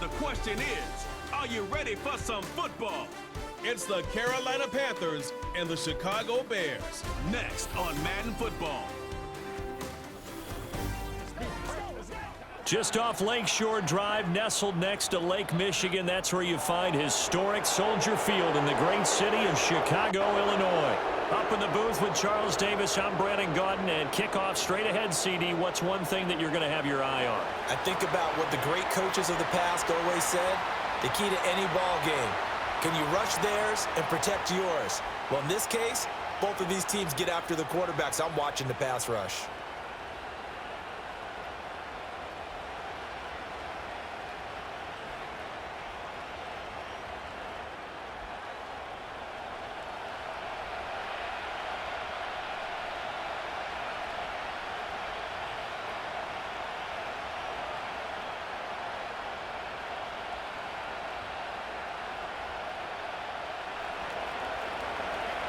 the question is, are you ready for some football? It's the Carolina Panthers and the Chicago Bears. Next on Madden Football. Just off Lakeshore Drive, nestled next to Lake Michigan, that's where you find historic Soldier Field in the great city of Chicago, Illinois. Up in the booth with Charles Davis, I'm Brandon Gaudin, and kickoff straight ahead, CD. What's one thing that you're going to have your eye on? I think about what the great coaches of the past always said, the key to any ball game. Can you rush theirs and protect yours? Well, in this case, both of these teams get after the quarterbacks. I'm watching the pass rush.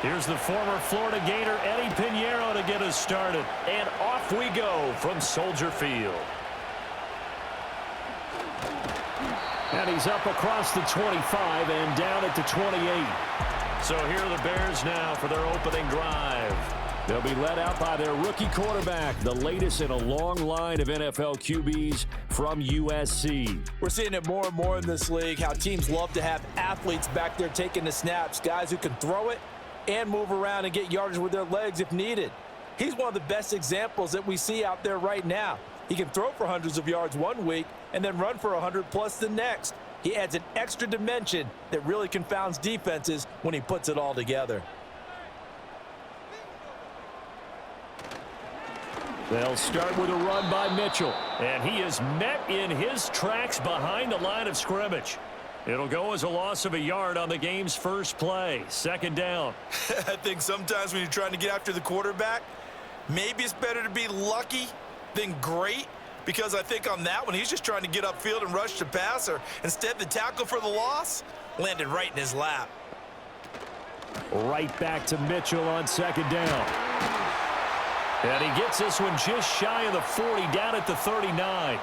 Here's the former Florida Gator, Eddie Pinheiro, to get us started. And off we go from Soldier Field. And he's up across the 25 and down at the 28. So here are the Bears now for their opening drive. They'll be led out by their rookie quarterback, the latest in a long line of NFL QBs from USC. We're seeing it more and more in this league, how teams love to have athletes back there taking the snaps, guys who can throw it and move around and get yardage with their legs if needed. He's one of the best examples that we see out there right now. He can throw for hundreds of yards one week and then run for 100+ the next. He adds an extra dimension that really confounds defenses when he puts it all together. They'll start with a run by Mitchell, and he is met in his tracks behind the line of scrimmage. It'll go as a loss of a yard on the game's first play. Second down. I think sometimes when you're trying to get after the quarterback, maybe it's better to be lucky than great, because I think on that one, he's just trying to get upfield and rush the passer. Instead, the tackle for the loss landed right in his lap. Right back to Mitchell on second down. And he gets this one just shy of the 40, down at the 39.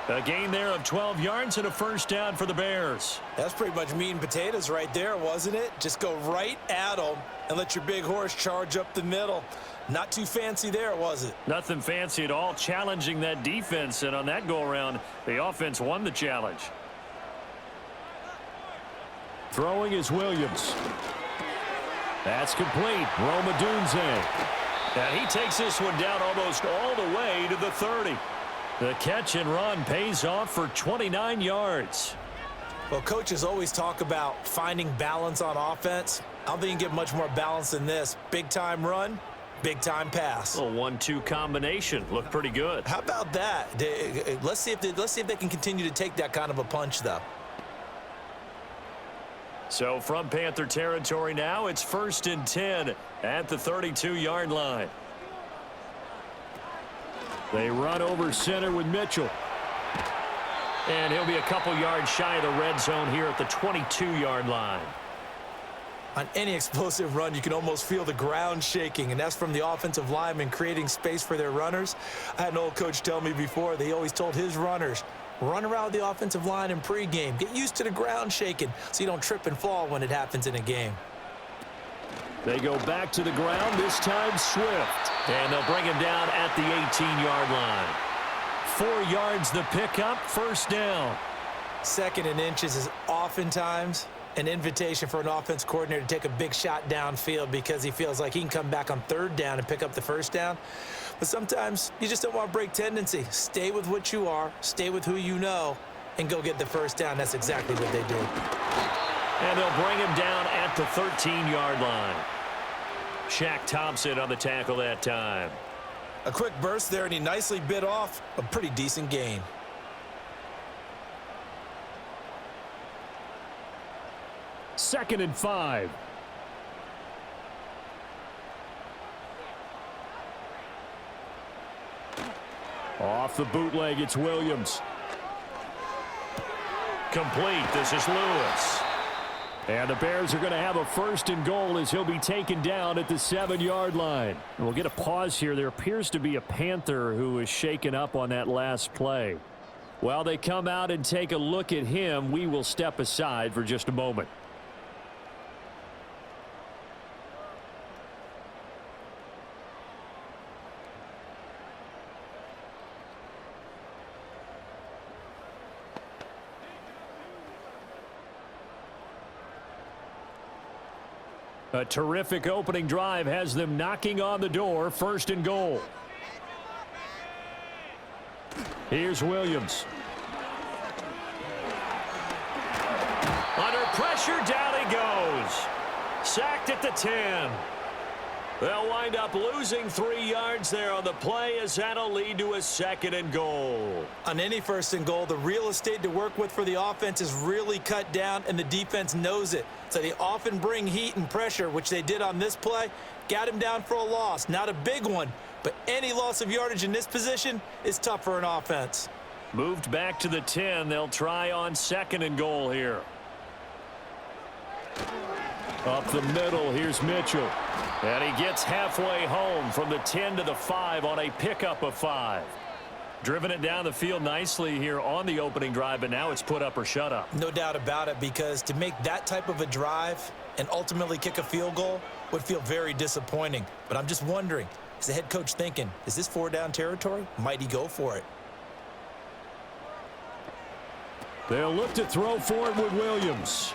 A gain there of 12 yards and a first down for the Bears. That's pretty much meat and potatoes right there, wasn't it? Just go right at them and let your big horse charge up the middle. Not too fancy there, was it? Nothing fancy at all, challenging that defense. And on that go-around, the offense won the challenge. Throwing is Williams. That's complete. Roma Dunze. And he takes this one down almost all the way to the 30. The catch and run pays off for 29 yards. Well, coaches always talk about finding balance on offense. I don't think you can get much more balance than this. Big-time run, big-time pass. A 1-2 combination. Looked pretty good. How about that? Let's see if they can continue to take that kind of a punch, though. So from Panther territory now, it's 1st and 10 at the 32-yard line. They run over center with Mitchell. And he'll be a couple yards shy of the red zone here at the 22-yard line. On any explosive run, you can almost feel the ground shaking, and that's from the offensive linemen creating space for their runners. I had an old coach tell me before, they always told his runners, run around the offensive line in pregame. Get used to the ground shaking so you don't trip and fall when it happens in a game. They go back to the ground, this time Swift. And they'll bring him down at the 18-yard line. 4 yards the pickup, first down. 2nd and inches is oftentimes an invitation for an offense coordinator to take a big shot downfield because he feels like he can come back on 3rd down and pick up the first down. But sometimes you just don't want to break tendency. Stay with what you are, stay with who you know, and go get the first down. That's exactly what they do. And they'll bring him down at the 13-yard line. Shaq Thompson on the tackle that time. A quick burst there, and he nicely bit off a pretty decent gain. Second and 5. Off the bootleg, it's Williams. Complete. This is Lewis. And the Bears are going to have a 1st and goal as he'll be taken down at the 7-yard line. And we'll get a pause here. There appears to be a Panther who is shaken up on that last play. While they come out and take a look at him, we will step aside for just a moment. A terrific opening drive has them knocking on the door, 1st and goal. Here's Williams. Under pressure, down he goes. Sacked at the 10. They'll wind up losing 3 yards there on the play as that'll lead to a 2nd and goal. On any 1st and goal, the real estate to work with for the offense is really cut down, and the defense knows it. So they often bring heat and pressure, which they did on this play. Got him down for a loss. Not a big one, but any loss of yardage in this position is tough for an offense. Moved back to the 10. They'll try on 2nd and goal here. Up the middle, here's Mitchell. And he gets halfway home from the 10 to the 5 on a pickup of 5. Driven it down the field nicely here on the opening drive, but now it's put up or shut up. No doubt about it, because to make that type of a drive and ultimately kick a field goal would feel very disappointing. But I'm just wondering, is the head coach thinking, is this 4-down territory? Might he go for it? They'll look to throw for it with Williams.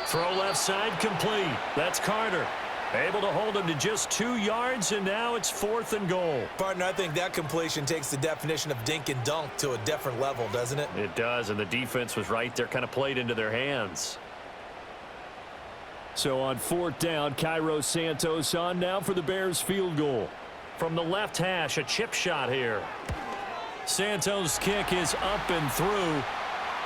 Throw left side complete. That's Carter. Able to hold him to just 2 yards, and now it's 4th and goal. Partner, I think that completion takes the definition of dink and dunk to a different level, doesn't it? It does, and the defense was right there, kind of played into their hands. So on 4th down, Cairo Santos on now for the Bears field goal. From the left hash, a chip shot here. Santos' kick is up and through.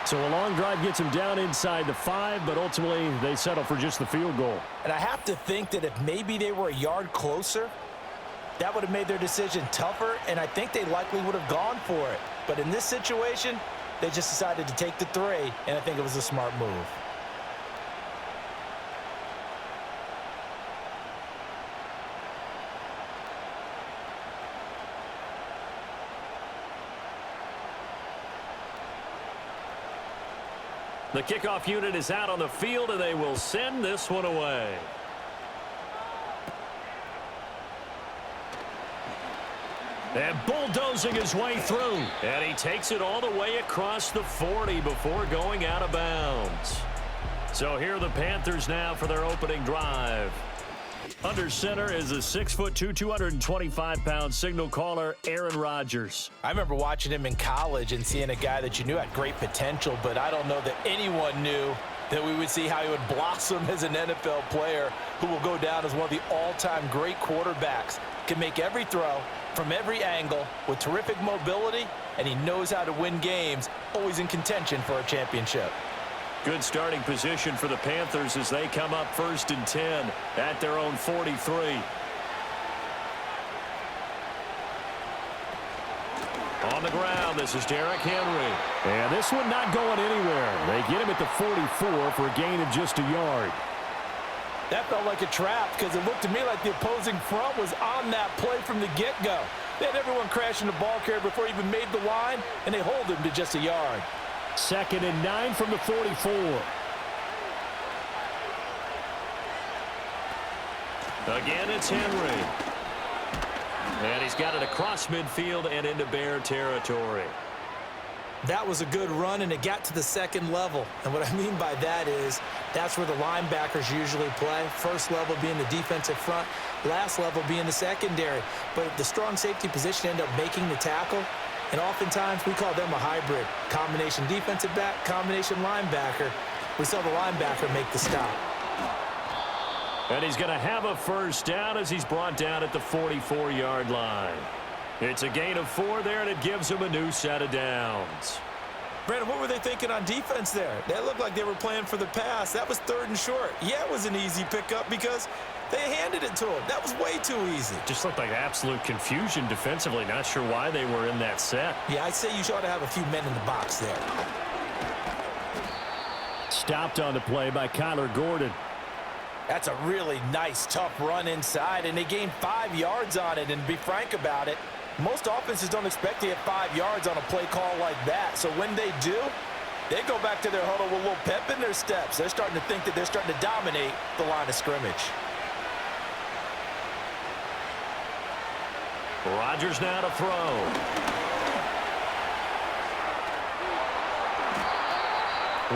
So a long drive gets him down inside the 5, but ultimately they settle for just the field goal. And I have to think that if maybe they were a yard closer, that would have made their decision tougher, and I think they likely would have gone for it. But in this situation, they just decided to take the 3, and I think it was a smart move. The kickoff unit is out on the field, and they will send this one away. And bulldozing his way through. And he takes it all the way across the 40 before going out of bounds. So here are the Panthers now for their opening drive. Under center is a 6'2", 225-pound signal caller, Aaron Rodgers. I remember watching him in college and seeing a guy that you knew had great potential, but I don't know that anyone knew that we would see how he would blossom as an NFL player who will go down as one of the all-time great quarterbacks. Can make every throw from every angle with terrific mobility, and he knows how to win games, always in contention for a championship. Good starting position for the Panthers as they come up 1st and 10 at their own 43. On the ground, this is Derrick Henry. And this one not going anywhere. They get him at the 44 for a gain of just a yard. That felt like a trap because it looked to me like the opposing front was on that play from the get-go. They had everyone crashing the ball carrier before he even made the line, and they hold him to just a yard. 2nd and 9 from the 44. Again, it's Henry. And he's got it across midfield and into Bear territory. That was a good run, and it got to the 2nd level. And what I mean by that is that's where the linebackers usually play. First level being the defensive front, last level being the secondary. But the strong safety position ended up making the tackle. And oftentimes we call them a hybrid. Combination defensive back, combination linebacker. We saw the linebacker make the stop. And he's going to have a 1st down as he's brought down at the 44-yard line. It's a gain of 4 there, and it gives him a new set of downs. Brandon, what were they thinking on defense there? That looked like they were playing for the pass. That was 3rd and short. Yeah, it was an easy pickup because they handed it to him. That was way too easy. Just looked like absolute confusion defensively. Not sure why they were in that set. Yeah, I'd say you ought to have a few men in the box there. Stopped on the play by Kyler Gordon. That's a really nice, tough run inside, and they gained 5 yards on it. And to be frank about it, Most offenses don't expect to get 5 yards on a play call like that. So when they do, they go back to their huddle with a little pep in their steps. They're starting to think that they're starting to dominate the line of scrimmage. Rodgers now to throw.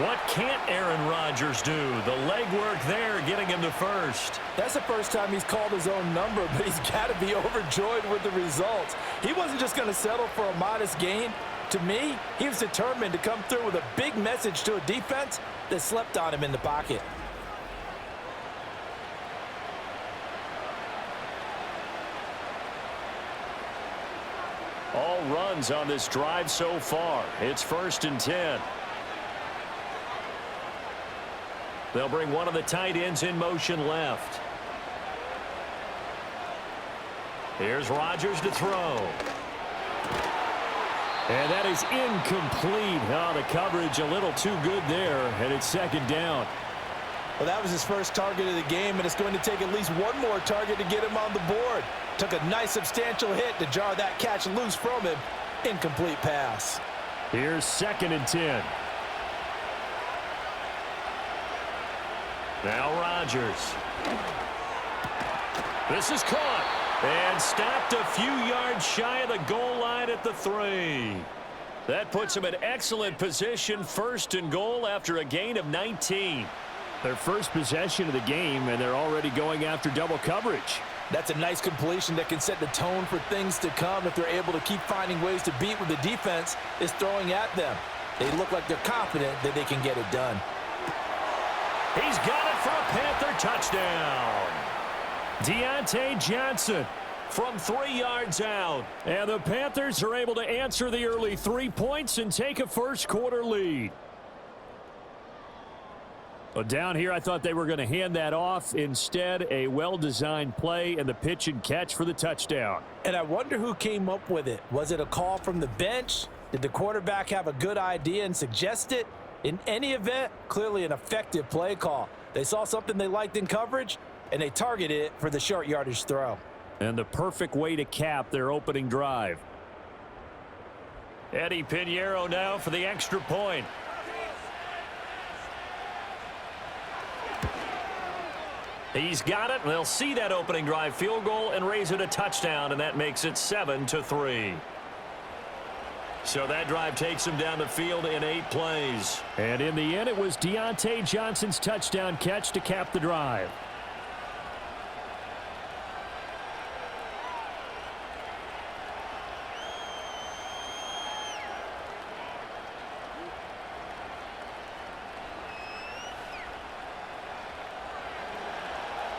What can't Aaron Rodgers do? The legwork there getting him to first. That's the first time he's called his own number, but he's got to be overjoyed with the results. He wasn't just going to settle for a modest gain. To me, he was determined to come through with a big message to a defense that slept on him in the pocket. All runs on this drive so far. It's 1st and 10. They'll bring one of the tight ends in motion left. Here's Rodgers to throw. And that is incomplete. Oh, the coverage a little too good there, and it's 2nd down. Well, that was his first target of the game, and it's going to take at least one more target to get him on the board. Took a nice substantial hit to jar that catch loose from him. Incomplete pass. Here's 2nd and 10. Now Rodgers. This is caught and stopped a few yards shy of the goal line at the 3. That puts him in excellent position, 1st and goal after a gain of 19. Their first possession of the game, and they're already going after double coverage. That's a nice completion that can set the tone for things to come if they're able to keep finding ways to beat what the defense is throwing at them. They look like they're confident that they can get it done. He's got it for a Panther touchdown. Deontay Johnson from 3 yards out. And the Panthers are able to answer the early 3 points and take a first-quarter lead. Well, down here, I thought they were going to hand that off. Instead, a well-designed play and the pitch and catch for the touchdown. And I wonder who came up with it. Was it a call from the bench? Did the quarterback have a good idea and suggest it? In any event, clearly an effective play call. They saw something they liked in coverage, and they targeted it for the short yardage throw. And the perfect way to cap their opening drive. Eddie Pinheiro now for the extra point. He's got it, and they'll see that opening drive field goal and raise it a touchdown, and that makes it 7-3. So that drive takes him down the field in 8 plays. And in the end, it was Deontay Johnson's touchdown catch to cap the drive.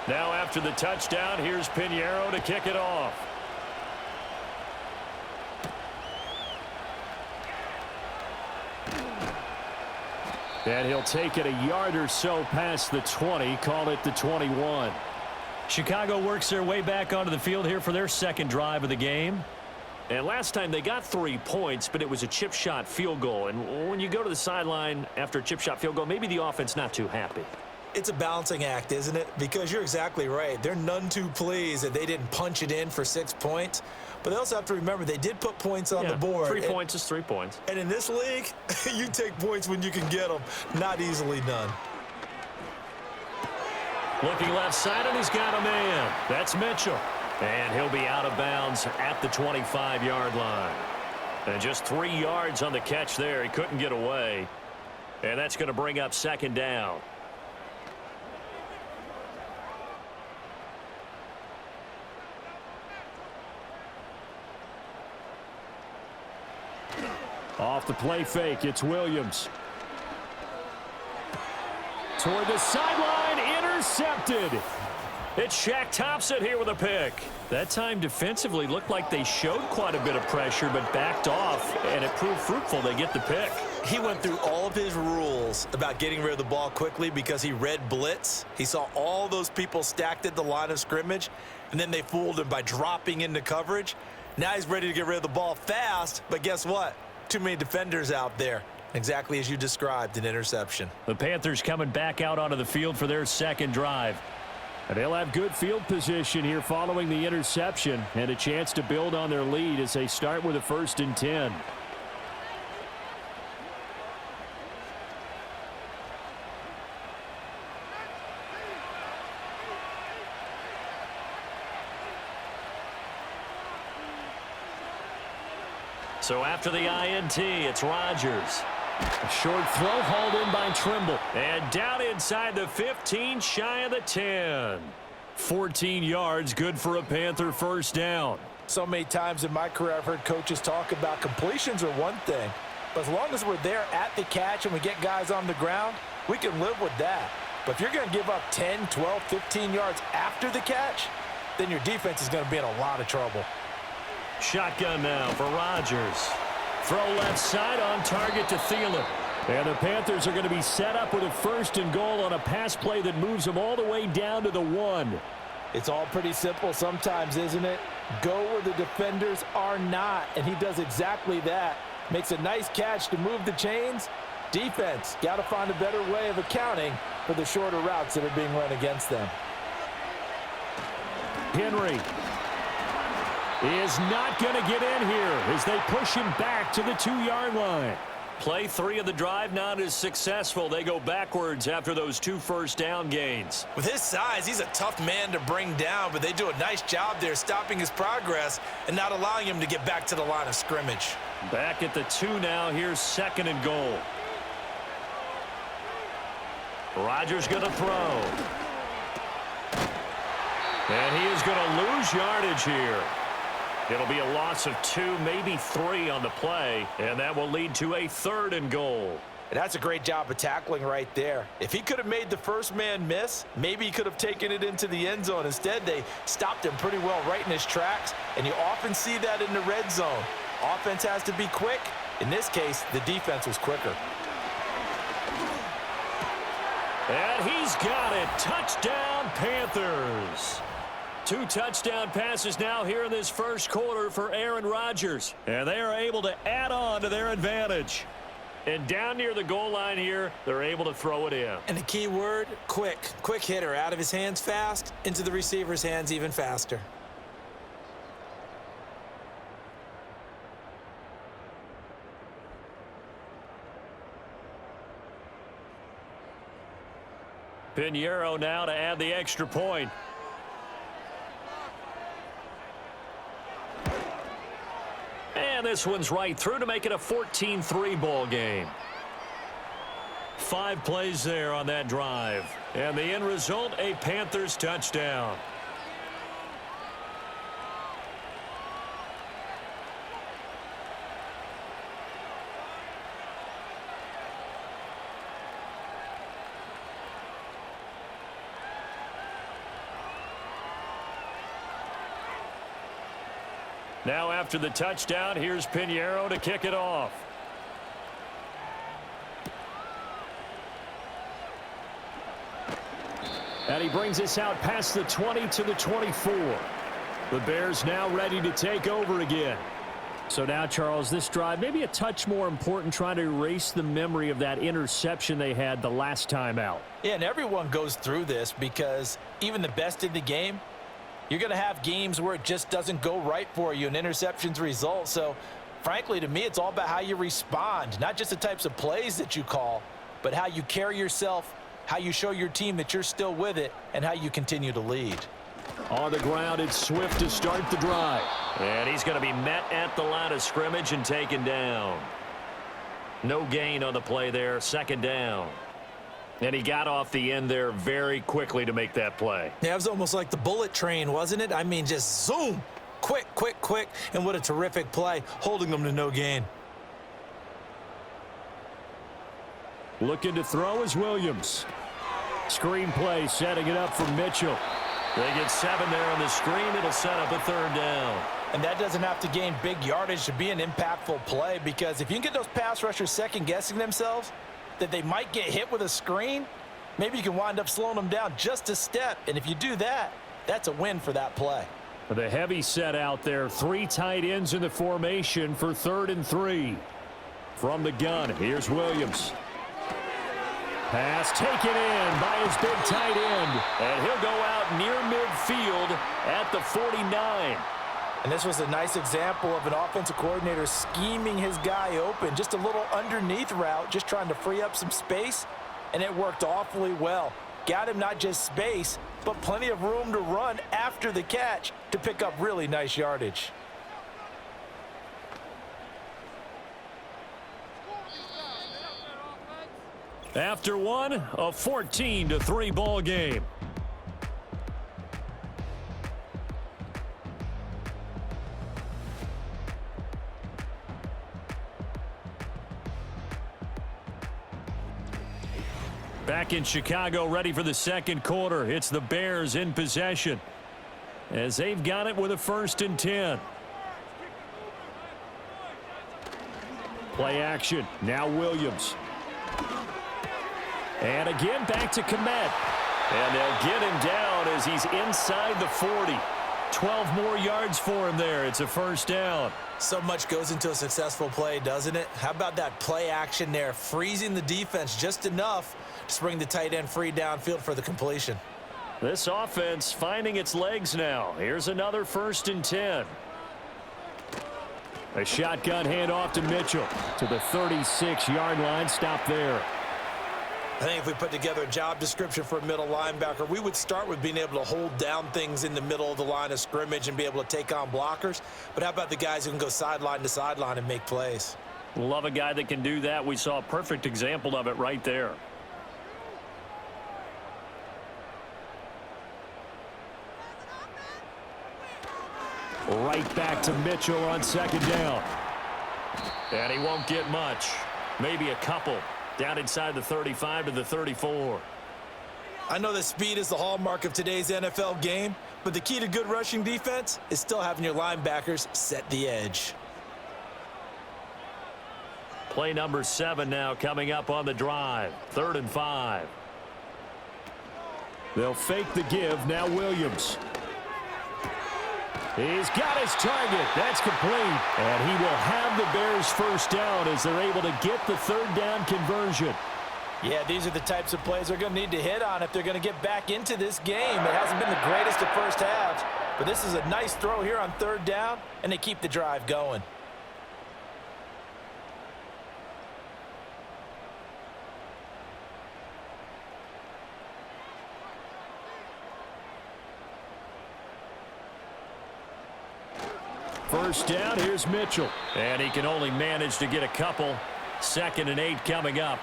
Now after the touchdown, here's Pinheiro to kick it off. And he'll take it a yard or so past the 20, call it the 21. Chicago works their way back onto the field here for their second drive of the game. And last time they got 3 points, but it was a chip shot field goal. And when you go to the sideline after a chip shot field goal, maybe the offense not too happy. It's a balancing act, isn't it? Because you're exactly right. They're none too pleased that they didn't punch it in for 6 points. But they also have to remember they did put points on the board. 3 points is 3 points. And in this league, you take points when you can get them. Not easily done. Looking left side, and he's got a man. That's Mitchell. And he'll be out of bounds at the 25-yard line. And just 3 yards on the catch there. He couldn't get away. And that's going to bring up 2nd down. Off the play fake, it's Williams. Toward the sideline, intercepted. It's Shaq Thompson here with a pick. That time defensively looked like they showed quite a bit of pressure but backed off, and it proved fruitful. They get the pick. He went through all of his rules about getting rid of the ball quickly because he read blitz. He saw all those people stacked at the line of scrimmage, and then they fooled him by dropping into coverage. Now he's ready to get rid of the ball fast, but guess what? Too many defenders out there. Exactly as you described, an interception. The Panthers coming back out onto the field for their second drive. And they'll have good field position here following the interception and a chance to build on their lead as they start with a 1st and 10. So after the INT, it's Rodgers. A short throw hauled in by Trimble. And down inside the 15, shy of the 10. 14 yards, good for a Panther 1st down. So many times in my career I've heard coaches talk about completions are one thing, but as long as we're there at the catch and we get guys on the ground, we can live with that. But if you're going to give up 10, 12, 15 yards after the catch, then your defense is going to be in a lot of trouble. Shotgun now for Rodgers. Throw left side on target to Thielen. And the Panthers are going to be set up with a 1st and goal on a pass play that moves them all the way down to the 1. It's all pretty simple sometimes, isn't it? Go where the defenders are not, and he does exactly that. Makes a nice catch to move the chains. Defense, got to find a better way of accounting for the shorter routes that are being run against them. Henry is not going to get in here as they push him back to the 2-yard line. Play 3 of the drive not as successful. They go backwards after those 2 1st down gains. With his size, he's a tough man to bring down, but they do a nice job there stopping his progress and not allowing him to get back to the line of scrimmage. Back at the 2 now. Here's 2nd and goal. Rodgers going to throw. And he is going to lose yardage here. It'll be a loss of 2, maybe 3 on the play, and that will lead to a 3rd and goal. And that's a great job of tackling right there. If he could have made the first man miss, maybe he could have taken it into the end zone. Instead, they stopped him pretty well right in his tracks, and you often see that in the red zone. Offense has to be quick. In this case, the defense was quicker. And he's got it. Touchdown, Panthers. 2 touchdown passes now here in this 1st quarter for Aaron Rodgers. And they are able to add on to their advantage. And down near the goal line here, they're able to throw it in. And the key word, quick. Quick hitter, out of his hands fast, into the receiver's hands even faster. Pinheiro now to add the extra point. And this one's right through to make it a 14-3 ball game. 5 plays there on that drive. And the end result, a Panthers touchdown. Now after the touchdown, here's Pinheiro to kick it off. And he brings us out past the 20 to the 24. The Bears now ready to take over again. So now, Charles, this drive maybe a touch more important, trying to erase the memory of that interception they had the last time out. Yeah, and everyone goes through this because even the best in the game, you're going to have games where it just doesn't go right for you and interceptions result. So, frankly, to me, it's all about how you respond, not just the types of plays that you call, but how you carry yourself, how you show your team that you're still with it, and how you continue to lead. On the ground, it's Swift to start the drive. And he's going to be met at the line of scrimmage and taken down. No gain on the play there, 2nd down. And he got off the end there very quickly to make that play. Yeah, it was almost like the bullet train, wasn't it? I mean, just zoom. Quick, quick, quick. And what a terrific play, holding them to no gain. Looking to throw is Williams. Screen play, setting it up for Mitchell. They get 7 there on the screen. It'll set up a 3rd down. And that doesn't have to gain big yardage to be an impactful play, because if you can get those pass rushers second-guessing themselves, that they might get hit with a screen, maybe you can wind up slowing them down just a step. And if you do that, that's a win for that play. The heavy set out there. 3 tight ends in the formation for 3rd and 3. From the gun, here's Williams. Pass taken in by his big tight end. And he'll go out near midfield at the 49. And this was a nice example of an offensive coordinator scheming his guy open. Just a little underneath route, just trying to free up some space, and it worked awfully well. Got him not just space, but plenty of room to run after the catch to pick up really nice yardage. After one, a 14-3 ball game. Back in Chicago, ready for the second quarter. It's the Bears in possession as they've got it with a 1st and 10. Play action. Now Williams. And again back to Kmet. And they'll get him down as he's inside the 40. 12 more yards for him there. It's a 1st down. So much goes into a successful play, doesn't it? How about that play action there? Freezing the defense just enough to bring the tight end free downfield for the completion. This offense finding its legs now. Here's another 1st and 10. A shotgun handoff to Mitchell to the 36-yard line. Stop there. I think if we put together a job description for a middle linebacker, we would start with being able to hold down things in the middle of the line of scrimmage and be able to take on blockers. But how about the guys who can go sideline to sideline and make plays? Love a guy that can do that. We saw a perfect example of it right there. Right back to Mitchell on 2nd down. And he won't get much. Maybe a couple. Down inside the 35 to the 34. I know that speed is the hallmark of today's NFL game, but the key to good rushing defense is still having your linebackers set the edge. Play number 7 now coming up on the drive. 3rd and 5. They'll fake the give. Now Williams. He's got his target. That's complete. And he will have the Bears 1st down as they're able to get the 3rd down conversion. Yeah, these are the types of plays they're going to need to hit on if they're going to get back into this game. It hasn't been the greatest of first halves, but this is a nice throw here on 3rd down, and they keep the drive going. First down, here's Mitchell. And he can only manage to get a couple. 2nd and 8 coming up.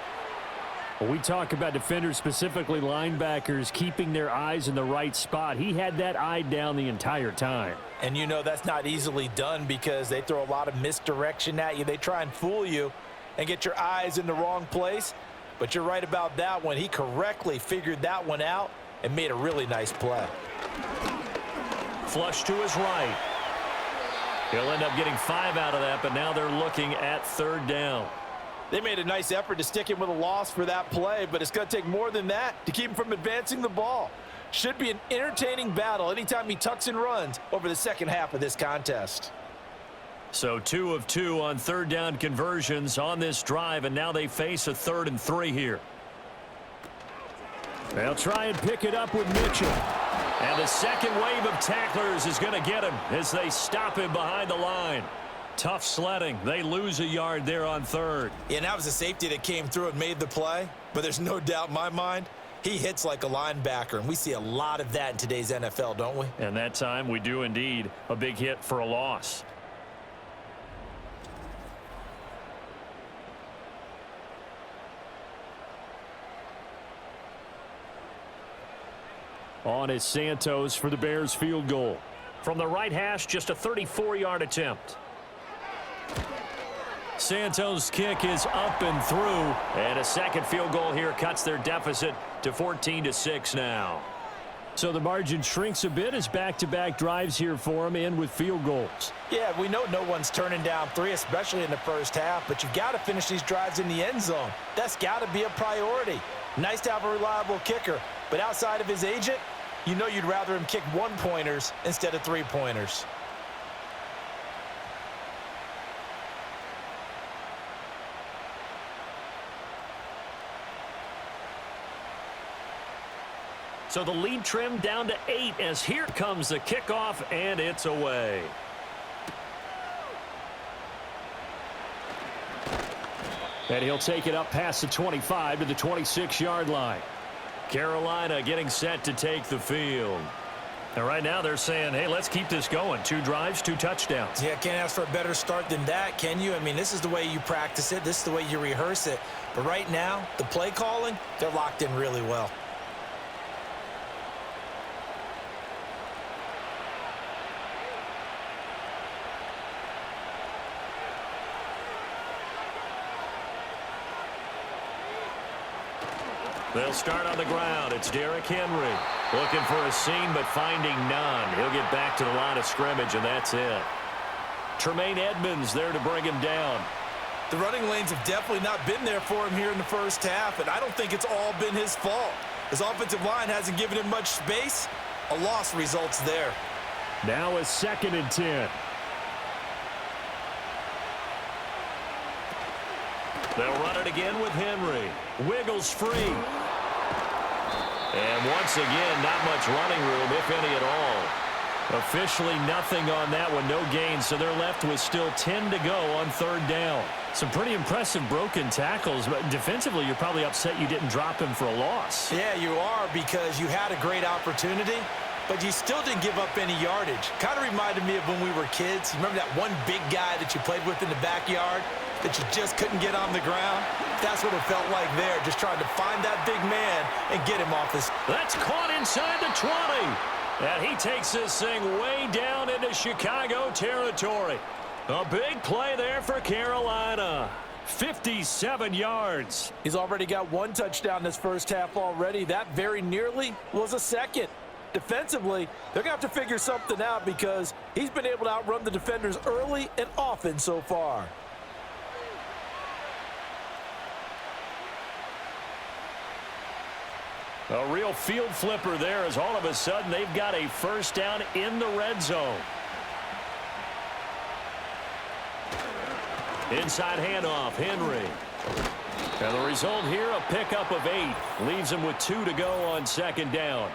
When we talk about defenders, specifically linebackers, keeping their eyes in the right spot. He had that eye down the entire time. And you know that's not easily done because they throw a lot of misdirection at you. They try and fool you and get your eyes in the wrong place. But you're right about that one. He correctly figured that one out and made a really nice play. Flush to his right. He'll end up getting 5 out of that, but now they're looking at 3rd down. They made a nice effort to stick him with a loss for that play, but it's going to take more than that to keep him from advancing the ball. Should be an entertaining battle anytime he tucks and runs over the second half of this contest. So 2 of 2 on 3rd down conversions on this drive, and now they face a 3rd and 3 here. They'll try and pick it up with Mitchell. And the second wave of tacklers is going to get him as they stop him behind the line. Tough sledding. They lose a yard there on 3rd. Yeah, and that was a safety that came through and made the play. But there's no doubt in my mind, he hits like a linebacker. And we see a lot of that in today's NFL, don't we? And that time we do indeed. A big hit for a loss. On is Santos for the Bears field goal. From the right hash, just a 34-yard attempt. Santos' kick is up and through. And a second field goal here cuts their deficit to 14-6 now. So the margin shrinks a bit as back-to-back drives here for them and with field goals. Yeah, we know no one's turning down 3, especially in the first half, but you've got to finish these drives in the end zone. That's got to be a priority. Nice to have a reliable kicker, but outside of his agent, you know you'd rather him kick 1-pointers instead of 3-pointers. So the lead trimmed down to 8 as here comes the kickoff, and it's away. And he'll take it up past the 25 to the 26-yard line. Carolina getting set to take the field. And right now they're saying, hey, let's keep this going. 2 drives, 2 touchdowns. Yeah, can't ask for a better start than that, can you? I mean, this is the way you practice it. This is the way you rehearse it. But right now, the play calling, they're locked in really well. They'll start on the ground. It's Derrick Henry looking for a seam but finding none. He'll get back to the line of scrimmage, and that's it. Tremaine Edmonds there to bring him down. The running lanes have definitely not been there for him here in the first half, and I don't think it's all been his fault. His offensive line hasn't given him much space. A loss results there. Now a 2nd and 10. They'll run it again with Henry. Wiggles free. And once again, not much running room, if any at all. Officially nothing on that one, no gain, so they're left with still 10 to go on 3rd down. Some pretty impressive broken tackles, but defensively you're probably upset you didn't drop him for a loss. Yeah, you are, because you had a great opportunity, but you still didn't give up any yardage. Kind of reminded me of when we were kids. You remember that one big guy that you played with in the backyard that you just couldn't get on the ground? That's what it felt like there, just trying to find that big man and get him off his... That's caught inside the 20. And he takes this thing way down into Chicago territory. A big play there for Carolina. 57 yards. He's already got 1 touchdown this first half already. That very nearly was a 2nd. Defensively, they're going to have to figure something out because he's been able to outrun the defenders early and often so far. A real field flipper there as all of a sudden they've got a 1st down in the red zone. Inside handoff, Henry. And the result here, a pickup of 8. Leaves him with 2 to go on 2nd down.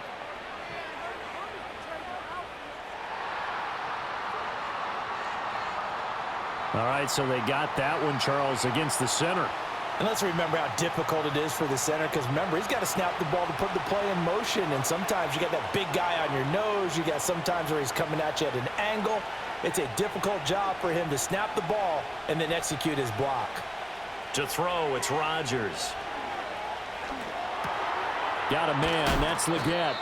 All right, so they got that one, Charles, against the center. And let's remember how difficult it is for the center, because remember, he's got to snap the ball to put the play in motion, and sometimes you got that big guy on your nose. You got sometimes where he's coming at you at an angle. It's a difficult job for him to snap the ball and then execute his block. To throw, it's Rodgers. Got a man, that's Leggett.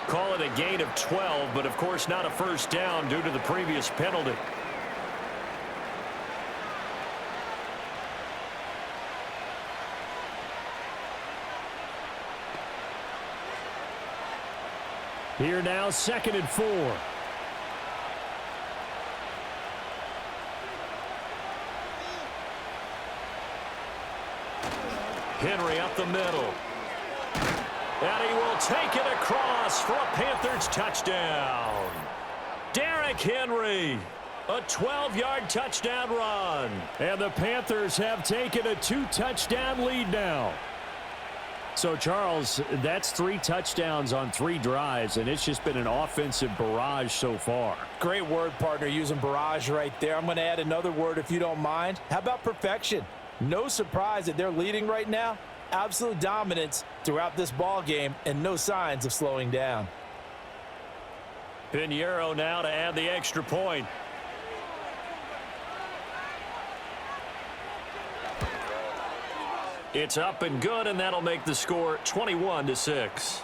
Call it a gain of 12, but of course not a 1st down due to the previous penalty. Here now, 2nd and 4. Henry up the middle. And he will take it across for a Panthers touchdown. Derrick Henry, a 12-yard touchdown run. And the Panthers have taken a 2-touchdown lead now. So, Charles, that's 3 touchdowns on 3 drives, and it's just been an offensive barrage so far. Great word, partner, using barrage right there. I'm going to add another word if you don't mind. How about perfection? No surprise that they're leading right now. Absolute dominance throughout this ball game and no signs of slowing down. Pinheiro now to add the extra point. It's up and good, and that'll make the score 21-6.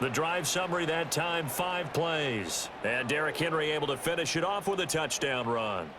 The drive summary that time, 5 plays. And Derrick Henry able to finish it off with a touchdown run.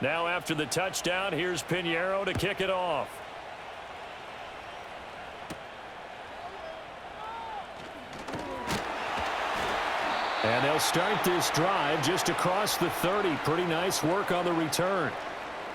Now after the touchdown, here's Pinheiro to kick it off. And they'll start this drive just across the 30. Pretty nice work on the return.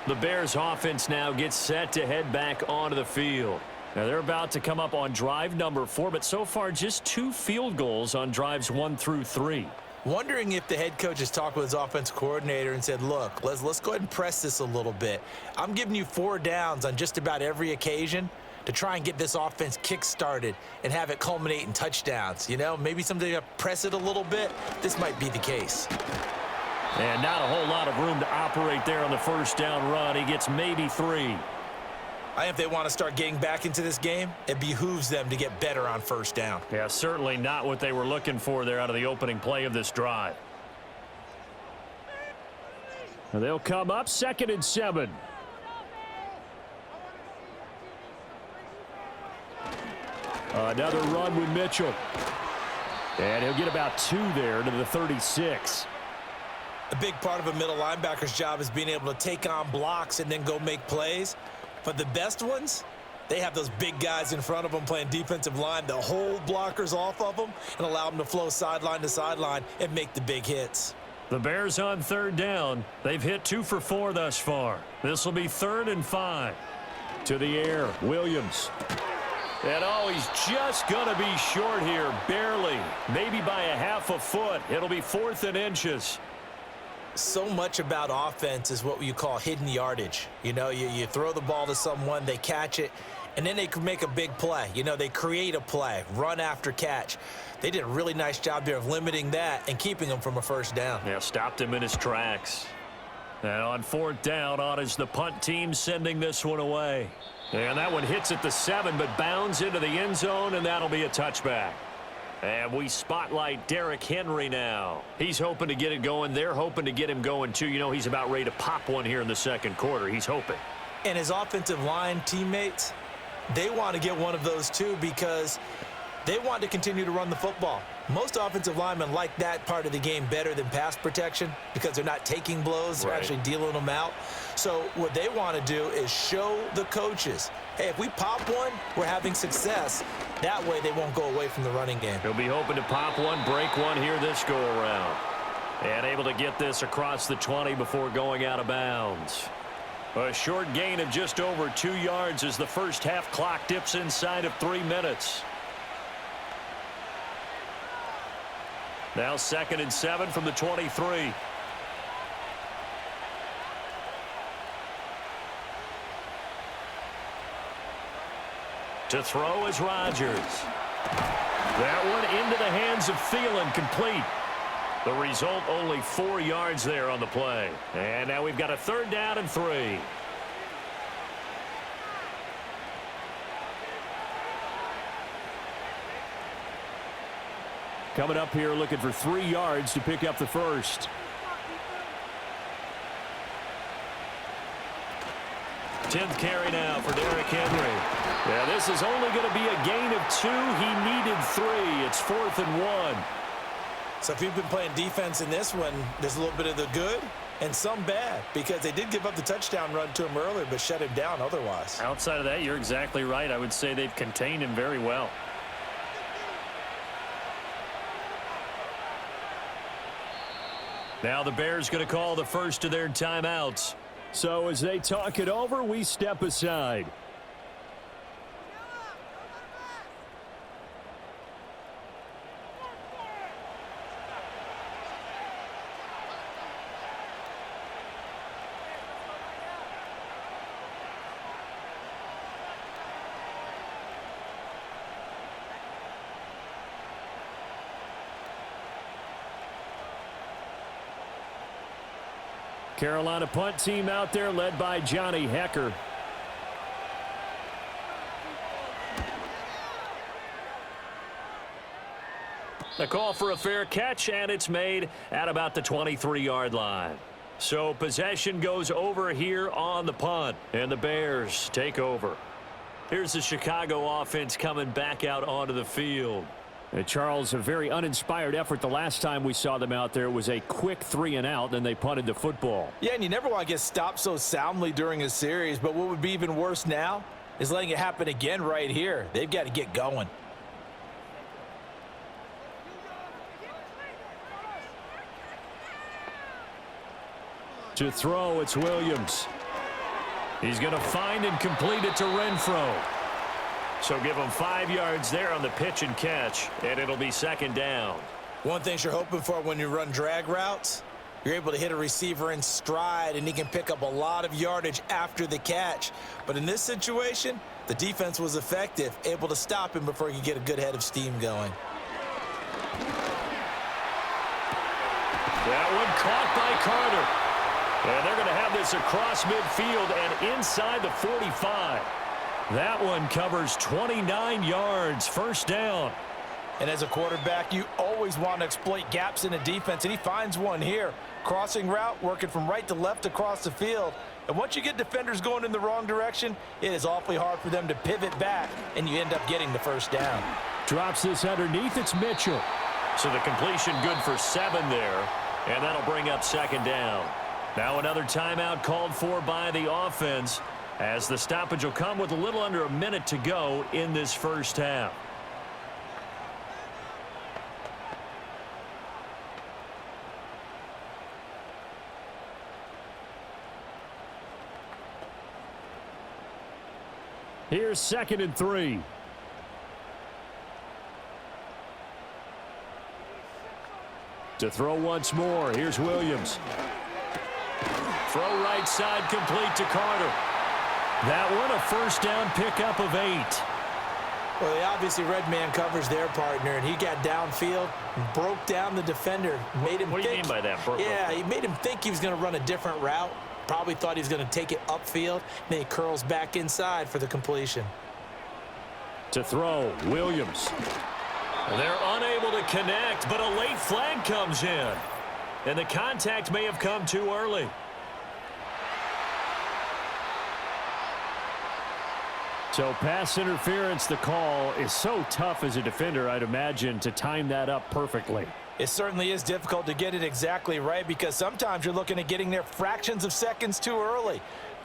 The Bears offense now gets set to head back onto the field. Now they're about to come up on drive number 4, but so far just 2 field goals on drives 1 through 3. Wondering if the head coach has talked with his offensive coordinator and said, look, let's go ahead and press this a little bit. I'm giving you 4 downs on just about every occasion to try and get this offense kick-started and have it culminate in touchdowns. You know, maybe something to press it a little bit. This might be the case. And not a whole lot of room to operate there on the first down run. He gets maybe 3. I think if they want to start getting back into this game, it behooves them to get better on first down. Yeah, certainly not what they were looking for there out of the opening play of this drive. And they'll come up 2nd and 7. Another run with Mitchell. And he'll get about 2 there to the 36. A big part of a middle linebacker's job is being able to take on blocks and then go make plays. But the best ones, they have those big guys in front of them playing defensive line that hold blockers off of them and allow them to flow sideline to sideline and make the big hits. The Bears on 3rd down. They've hit 2 for 4 thus far. This will be 3rd and 5. To the air, Williams. And he's just going to be short here, barely. Maybe by a half a foot. It'll be 4th and inches. So much about offense is what you call hidden yardage. You know, you throw the ball to someone, they catch it, and then they can make a big play. You know, they create a play, run after catch. They did a really nice job there of limiting that and keeping him from a first down. Yeah, stopped him in his tracks. And on 4th down, on is the punt team sending this one away. And that one hits at the 7, but bounds into the end zone, and that'll be a touchback. And we spotlight Derrick Henry now. He's hoping to get it going. They're hoping to get him going, too. You know, he's about ready to pop one here in the 2nd quarter. He's hoping. And his offensive line teammates, they want to get one of those, too, because they want to continue to run the football. Most offensive linemen like that part of the game better than pass protection because they're not taking blows. They're actually dealing them out. So what they want to do is show the coaches, hey, if we pop one, we're having success. That way they won't go away from the running game. He'll be hoping to pop one, break one here this go-around. And able to get this across the 20 before going out of bounds. A short gain of just over 2 yards as the first half clock dips inside of 3 minutes. Now 2nd and 7 from the 23. To throw is Rodgers. That one into the hands of Thielen, complete. The result, only 4 yards there on the play. And now we've got a 3rd down and 3. Coming up here looking for 3 yards to pick up the first. Tenth carry now for Derrick Henry. Yeah, this is only going to be a gain of 2. He needed 3. It's 4th and 1. So if you've been playing defense in this one, there's a little bit of the good and some bad because they did give up the touchdown run to him earlier but shut him down otherwise. Outside of that, you're exactly right. I would say they've contained him very well. Now the Bears going to call the first of their timeouts. So as they talk it over, we step aside. Carolina punt team out there led by Johnny Hecker. The call for a fair catch, and it's made at about the 23-yard line. So possession goes over here on the punt, and the Bears take over. Here's the Chicago offense coming back out onto the field. Charles, a very uninspired effort the last time we saw them out there. It was a quick 3-and-out, and they punted the football. Yeah, and you never want to get stopped so soundly during a series, but what would be even worse now is letting it happen again right here. They've got to get going. To throw, it's Williams. He's going to find and complete it to Renfro. So give him 5 yards there on the pitch and catch, and it'll be second down. One thing you're hoping for when you run drag routes, you're able to hit a receiver in stride, and he can pick up a lot of yardage after the catch. But in this situation, the defense was effective, able to stop him before he could get a good head of steam going. That one caught by Carter. And they're going to have this across midfield and inside the 45. That one covers 29 yards, first down. And as a quarterback, you always want to exploit gaps in the defense, and he finds one here. Crossing route, working from right to left across the field. And once you get defenders going in the wrong direction, it is awfully hard for them to pivot back, and you end up getting the first down. Drops this underneath, it's Mitchell. So the completion good for 7 there, and that'll bring up second down. Now another timeout called for by the offense, as the stoppage will come with a little under a minute to go in this first half. Here's 2nd and 3. To throw once more, here's Williams. Throw right side complete to Carter. That one a first down pickup of 8. Well, they obviously red man covers their partner, and he got downfield and broke down the defender. Made him what do you mean by that? Yeah, he made him think he was going to run a different route. Probably thought he was going to take it upfield. Then he curls back inside for the completion. To throw, Williams. They're unable to connect, but a late flag comes in. And the contact may have come too early. So pass interference, the call is so tough as a defender, I'd imagine, to time that up perfectly. It certainly is difficult to get it exactly right because sometimes you're looking at getting there fractions of seconds too early.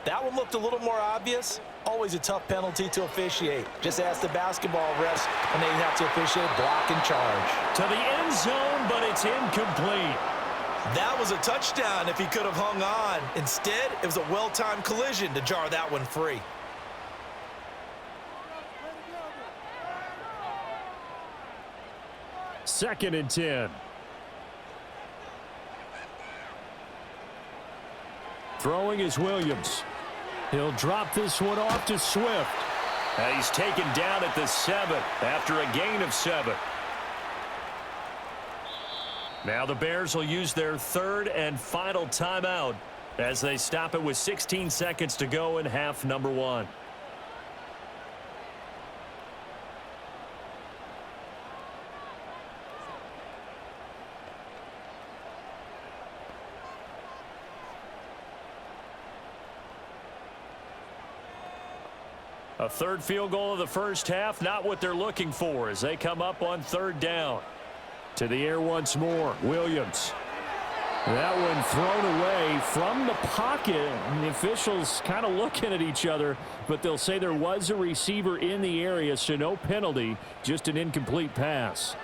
That one looked a little more obvious. Always a tough penalty to officiate. Just ask the basketball refs when they have to officiate block and charge. To the end zone, but it's incomplete. That was a touchdown if he could have hung on. Instead, it was a well-timed collision to jar that one free. Second and 10. Throwing is Williams. He'll drop this one off to Swift. And he's taken down at the 7 after a gain of 7. Now the Bears will use their 3rd and final timeout as they stop it with 16 seconds to go in half number 1. A 3rd field goal of the first half, not what they're looking for as they come up on 3rd down. To the air once more, Williams. That one thrown away from the pocket. And the officials kind of looking at each other, but they'll say there was a receiver in the area, so no penalty, just an incomplete pass.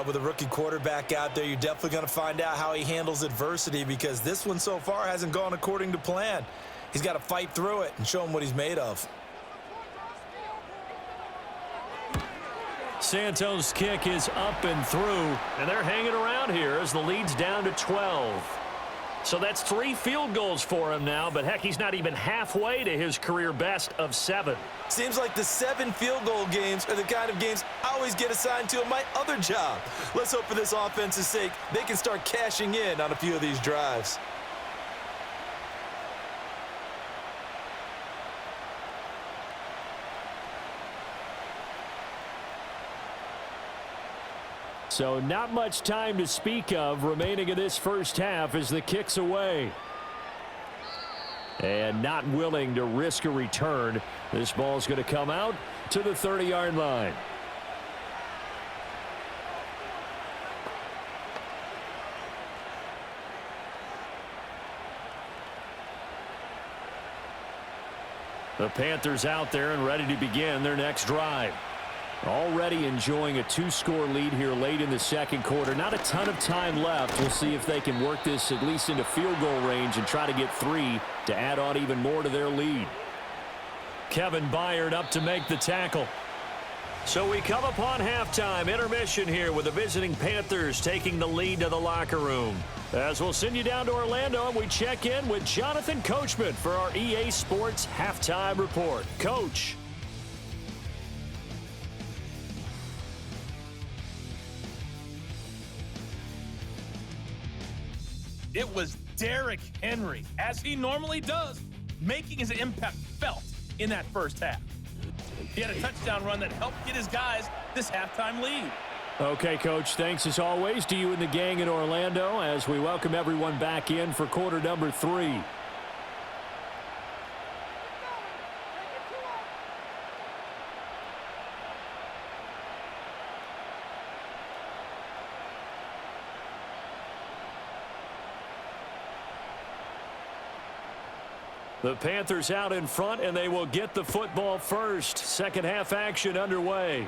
With a rookie quarterback out there, you're definitely going to find out how he handles adversity because this one so far hasn't gone according to plan. He's got to fight through it and show him what he's made of. Santos' kick is up and through, and they're hanging around here as the lead's down to 12. So that's 3 field goals for him now, but heck, he's not even halfway to his career best of 7. Seems like the 7 field goal games are the kind of games I always get assigned to in my other job. Let's hope for this offense's sake they can start cashing in on a few of these drives. So not much time to speak of remaining in this first half as the kick's away. And not willing to risk a return. This ball's going to come out to the 30-yard line. The Panthers out there and ready to begin their next drive. Already enjoying a 2-score lead here late in the second quarter. Not a ton of time left. We'll see if they can work this at least into field goal range and try to get 3 to add on even more to their lead. Kevin Byard up to make the tackle. So we come upon halftime intermission here with the visiting Panthers taking the lead to the locker room. As we'll send you down to Orlando and we check in with Jonathan Coachman for our EA Sports halftime report. Coach. It was Derrick Henry, as he normally does, making his impact felt in that first half. He had a touchdown run that helped get his guys this halftime lead. Okay, Coach, thanks as always to you and the gang in Orlando as we welcome everyone back in for quarter number 3. The Panthers out in front, and they will get the football first. Second half action underway.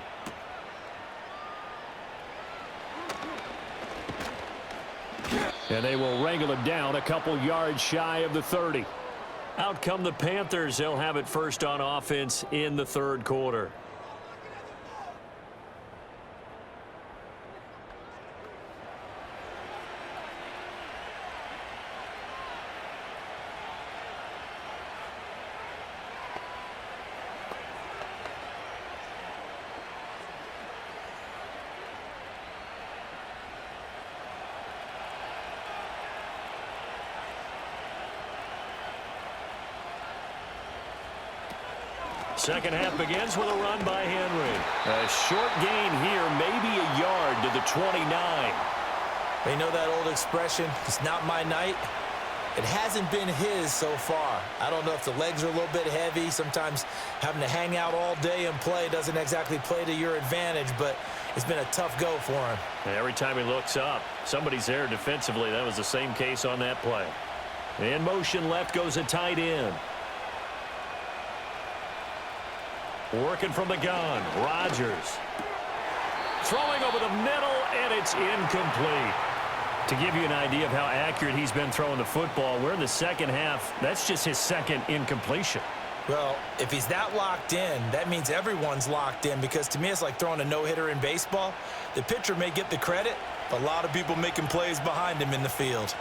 And they will wrangle it down a couple yards shy of the 30. Out come the Panthers. They'll have it first on offense in the third quarter. Second half begins with a run by Henry. A short gain here, maybe a yard to the 29. They know that old expression, it's not my night. It hasn't been his so far. I don't know if the legs are a little bit heavy. Sometimes having to hang out all day and play doesn't exactly play to your advantage, but it's been a tough go for him. And every time he looks up, somebody's there defensively. That was the same case on that play. In motion left goes a tight end. Working from the gun, Rodgers. Throwing over the middle, and it's incomplete. To give you an idea of how accurate he's been throwing the football, we're in the second half. That's just his second incompletion. Well, if he's that locked in, that means everyone's locked in, because to me it's like throwing a no-hitter in baseball. The pitcher may get the credit, but a lot of people making plays behind him in the field.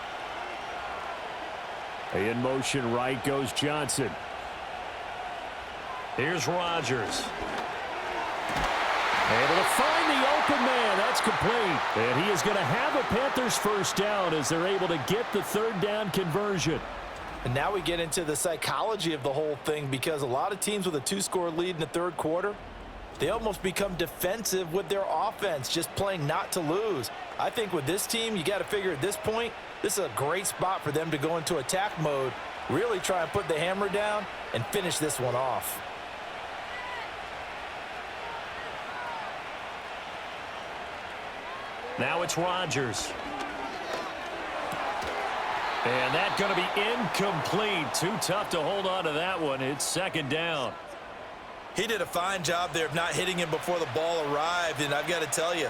In motion right goes Johnson. Here's Rodgers. Able to find the open man. That's complete. And he is going to have a Panthers first down as they're able to get the third down conversion. And now we get into the psychology of the whole thing, because a lot of teams with a 2-score lead in the third quarter, they almost become defensive with their offense, just playing not to lose. I think with this team, you got to figure at this point, this is a great spot for them to go into attack mode, really try and put the hammer down and finish this one off. Now it's Rodgers. And that's going to be incomplete. Too tough to hold on to that one. It's second down. He did a fine job there of not hitting him before the ball arrived, and I've got to tell you,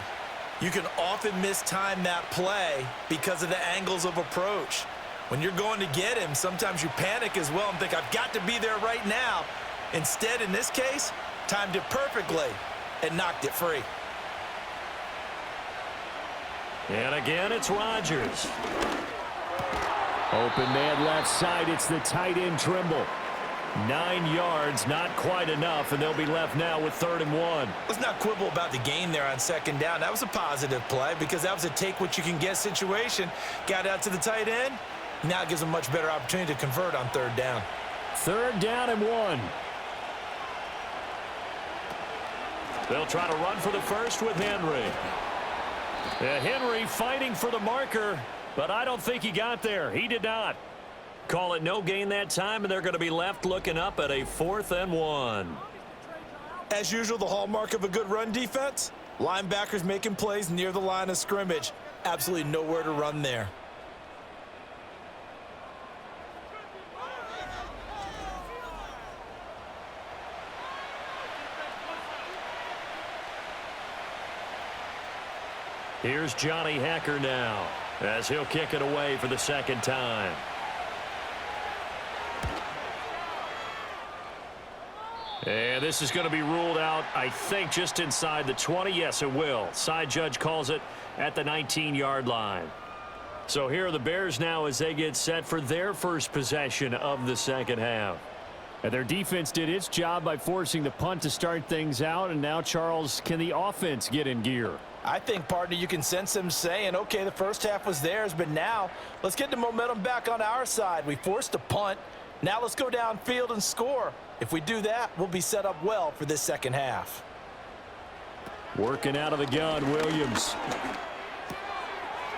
you can often mistime that play because of the angles of approach. When you're going to get him, sometimes you panic as well and think, I've got to be there right now. Instead, in this case, timed it perfectly and knocked it free. And again, it's Rodgers. Open man left side. It's the tight end Trimble. 9 yards, not quite enough, and they'll be left now with 3rd and 1. Let's not quibble about the gain there on second down. That was a positive play because that was a take-what-you-can-get situation. Got out to the tight end. Now it gives them a much better opportunity to convert on 3rd down. 3rd down and 1. They'll try to run for the first with Henry. Henry fighting for the marker, but I don't think he got there. He did not. Call it no gain that time, and they're going to be left looking up at a 4th and 1. As usual, the hallmark of a good run defense, linebackers making plays near the line of scrimmage. Absolutely nowhere to run there. Here's Johnny Hacker now as he'll kick it away for the second time. And this is going to be ruled out, I think, just inside the 20. Yes, it will. Side judge calls it at the 19-yard line. So here are the Bears now as they get set for their first possession of the second half. And their defense did its job by forcing the punt to start things out. And now, Charles, can the offense get in gear? I think, partner, you can sense them saying, okay, the first half was theirs, but now let's get the momentum back on our side. We forced a punt. Now let's go downfield and score. If we do that, we'll be set up well for this second half. Working out of the gun, Williams.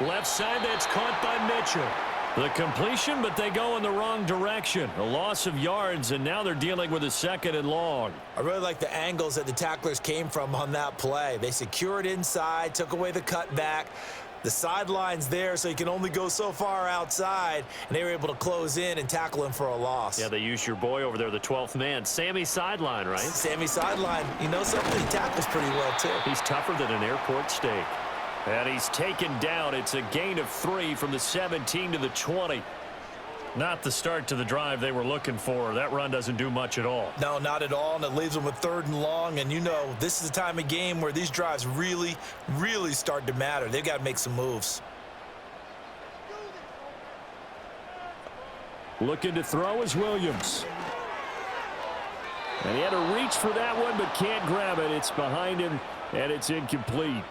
Left side, that's caught by Mitchell. The completion, but they go in the wrong direction. A loss of yards, and now they're dealing with a second and long. I really like the angles that the tacklers came from on that play. They secured inside, took away the cutback. The sideline's there, so you can only go so far outside, and they were able to close in and tackle him for a loss. Yeah, they used your boy over there, the 12th man, Sammy Sideline, right? Sammy Sideline. You know something? He tackles pretty well, too. He's tougher than an airport steak. And he's taken down. It's a gain of 3 from the 17 to the 20. Not the start to the drive they were looking for. That run doesn't do much at all. No, not at all, and it leaves them with 3rd and long. And you know, this is the time of game where these drives really, really start to matter. They've got to make some moves. Looking to throw is Williams. And he had to reach for that one, but can't grab it. It's behind him, and it's incomplete.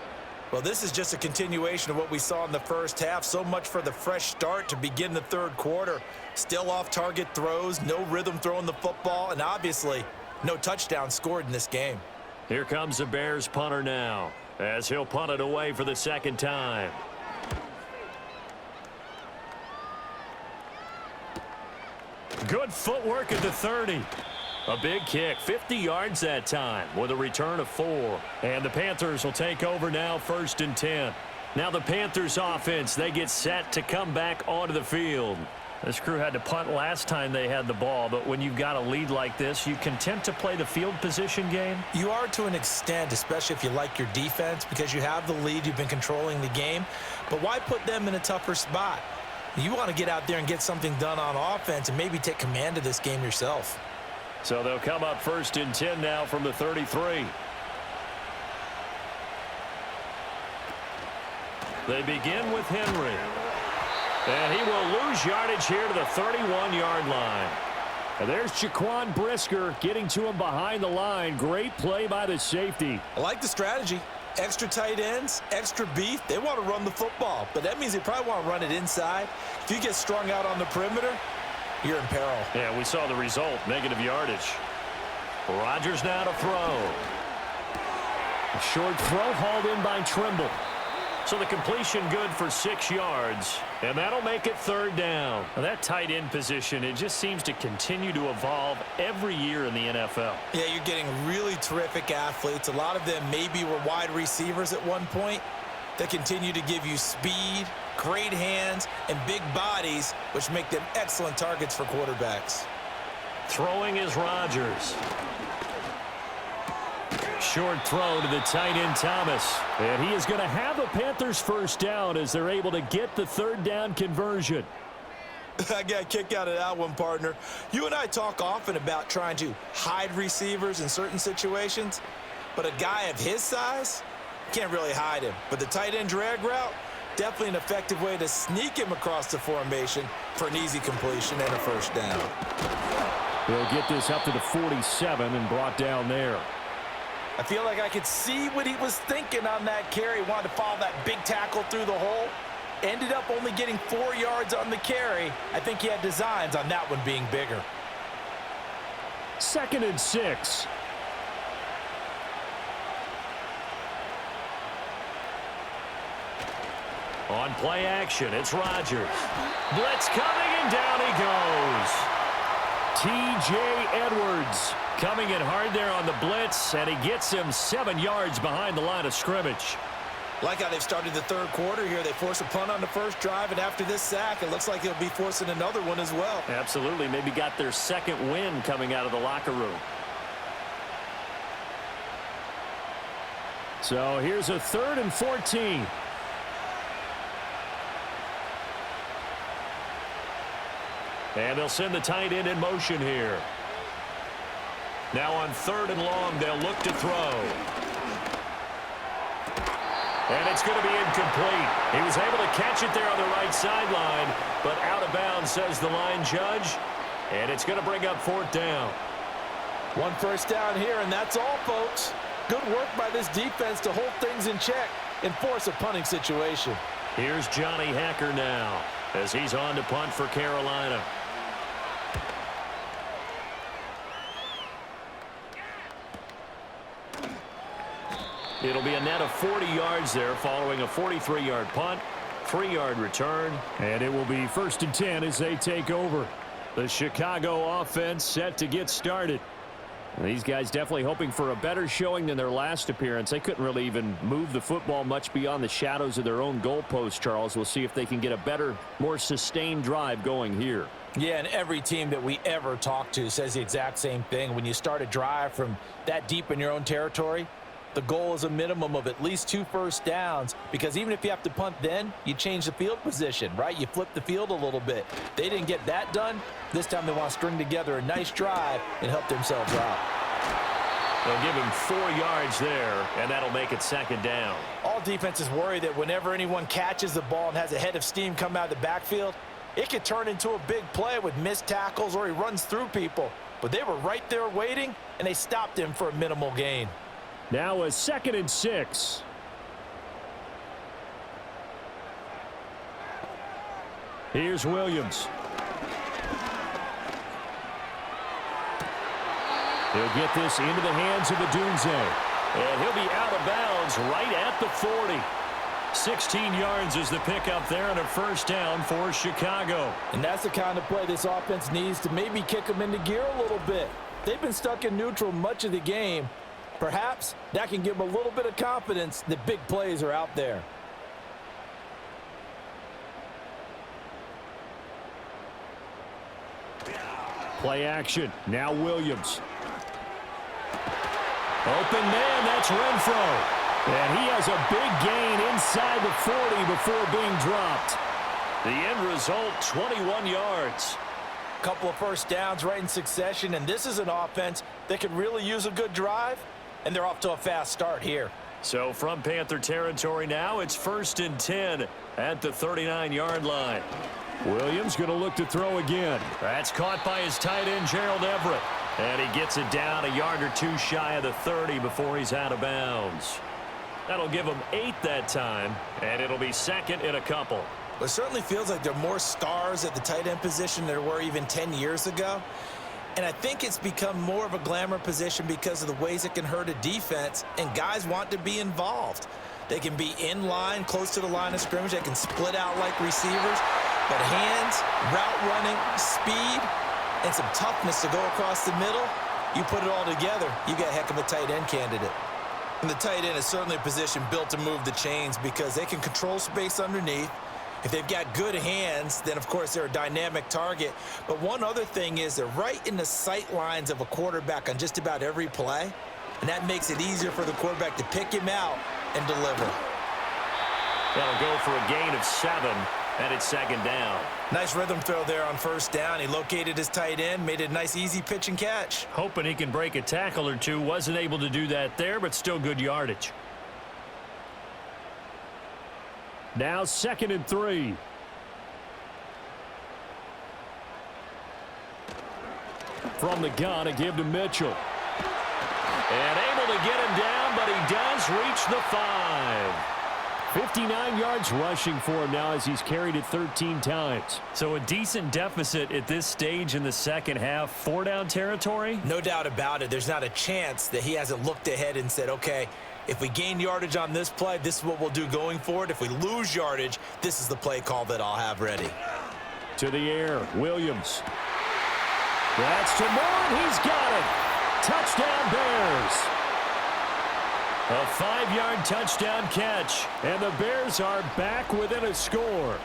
Well, this is just a continuation of what we saw in the first half. So much for the fresh start to begin the 3rd quarter. Still off-target throws, no rhythm throwing the football, and obviously no touchdown scored in this game. Here comes the Bears punter now as he'll punt it away for the second time. Good footwork at the 30. A big kick, 50 yards that time with a return of 4. And the Panthers will take over now, 1st and 10. Now the Panthers offense, they get set to come back onto the field. This crew had to punt last time they had the ball, but when you've got a lead like this, you content to play the field position game? You are to an extent, especially if you like your defense, because you have the lead, you've been controlling the game. But why put them in a tougher spot? You want to get out there and get something done on offense and maybe take command of this game yourself. So they'll come up 1st and 10 now from the 33. They begin with Henry. And he will lose yardage here to the 31-yard line. And there's Jaquan Brisker getting to him behind the line. Great play by the safety. I like the strategy. Extra tight ends, extra beef. They want to run the football, but that means they probably want to run it inside. If you get strung out on the perimeter, you're in peril. Yeah, we saw the result, negative yardage. Rodgers now to throw. A short throw hauled in by Trimble. So the completion good for 6 yards, and that'll make it 3rd down. Now that tight end position, it just seems to continue to evolve every year in the NFL. Yeah, you're getting really terrific athletes. A lot of them maybe were wide receivers at one point. They continue to give you speed, great hands, and big bodies, which make them excellent targets for quarterbacks. Throwing is Rodgers. Short throw to the tight end Thomas. And he is going to have a Panthers 1st down as they're able to get the 3rd down conversion. I got a kick out of that one, partner. You and I talk often about trying to hide receivers in certain situations, but a guy of his size can't really hide him. But the tight end drag route, definitely an effective way to sneak him across the formation for an easy completion and a 1st down. They'll get this up to the 47 and brought down there. I feel like I could see what he was thinking on that carry. Wanted to follow that big tackle through the hole. Ended up only getting 4 yards on the carry. I think he had designs on that one being bigger. 2nd and 6. On play action, it's Rodgers. Blitz coming, and down he goes. T.J. Edwards coming in hard there on the blitz, and he gets him 7 yards behind the line of scrimmage. Like how they've started the 3rd quarter here. They force a punt on the 1st drive, and after this sack, it looks like they'll be forcing another one as well. Absolutely. Maybe got their 2nd win coming out of the locker room. So here's a 3rd and 14. And they'll send the tight end in motion here. Now on 3rd and long, they'll look to throw. And it's going to be incomplete. He was able to catch it there on the right sideline, but out of bounds, says the line judge. And it's going to bring up 4th down. 1 first down here, and that's all, folks. Good work by this defense to hold things in check and force a punting situation. Here's Johnny Hacker now as he's on to punt for Carolina. It'll be a net of 40 yards there following a 43-yard punt, 3-yard return. And it will be 1st and 10 as they take over. The Chicago offense set to get started. And these guys definitely hoping for a better showing than their last appearance. They couldn't really even move the football much beyond the shadows of their own goalpost, Charles. We'll see if they can get a better, more sustained drive going here. Yeah, and every team that we ever talk to says the exact same thing. When you start a drive from that deep in your own territory, the goal is a minimum of at least 2 first downs, because even if you have to punt then, you change the field position, right? You flip the field a little bit. They didn't get that done. This time they want to string together a nice drive and help themselves out. They'll give him 4 yards there, and that'll make it 2nd down. All defenses worry that whenever anyone catches the ball and has a head of steam come out of the backfield, it could turn into a big play with missed tackles or he runs through people. But they were right there waiting, and they stopped him for a minimal gain. Now a 2nd and 6. Here's Williams. He'll get this into the hands of the Dunze. And he'll be out of bounds right at the 40. 16 yards is the pickup there and a 1st down for Chicago. And that's the kind of play this offense needs to maybe kick them into gear a little bit. They've been stuck in neutral much of the game. Perhaps that can give them a little bit of confidence that big plays are out there. Play action. Now Williams. Open man, that's Renfro. And he has a big gain inside the 40 before being dropped. The end result, 21 yards. Couple of first downs right in succession, and this is an offense that could really use a good drive, and they're off to a fast start here. So from Panther territory now, it's 1st and 10 at the 39-yard line. Williams going to look to throw again. That's caught by his tight end, Gerald Everett. And he gets it down a yard or 2 shy of the 30 before he's out of bounds. That'll give him 8 that time, and it'll be 2nd and a couple. It certainly feels like there are more stars at the tight end position than there were even 10 years ago. And I think it's become more of a glamour position because of the ways it can hurt a defense, and guys want to be involved. They can be in line, close to the line of scrimmage. They can split out like receivers. But hands, route running, speed, and some toughness to go across the middle, you put it all together, you got a heck of a tight end candidate. And the tight end is certainly a position built to move the chains because they can control space underneath. If they've got good hands, then, of course, they're a dynamic target. But one other thing is they're right in the sight lines of a quarterback on just about every play, and that makes it easier for the quarterback to pick him out and deliver. That'll go for a gain of 7, and it's 2nd down. Nice rhythm throw there on 1st down. He located his tight end, made it a nice, easy pitch and catch. Hoping he can break a tackle or two. Wasn't able to do that there, but still good yardage. Now 2nd and 3. From the gun, a give to Mitchell. And able to get him down, but he does reach the 5. 59 yards rushing for him now as he's carried it 13 times. So a decent deficit at this stage in the 2nd half. 4-down territory? No doubt about it. There's not a chance that he hasn't looked ahead and said, okay, if we gain yardage on this play, this is what we'll do going forward. If we lose yardage, this is the play call that I'll have ready. To the air, Williams. That's to Moore, he's got it. Touchdown Bears. A 5-yard touchdown catch. And the Bears are back within a score.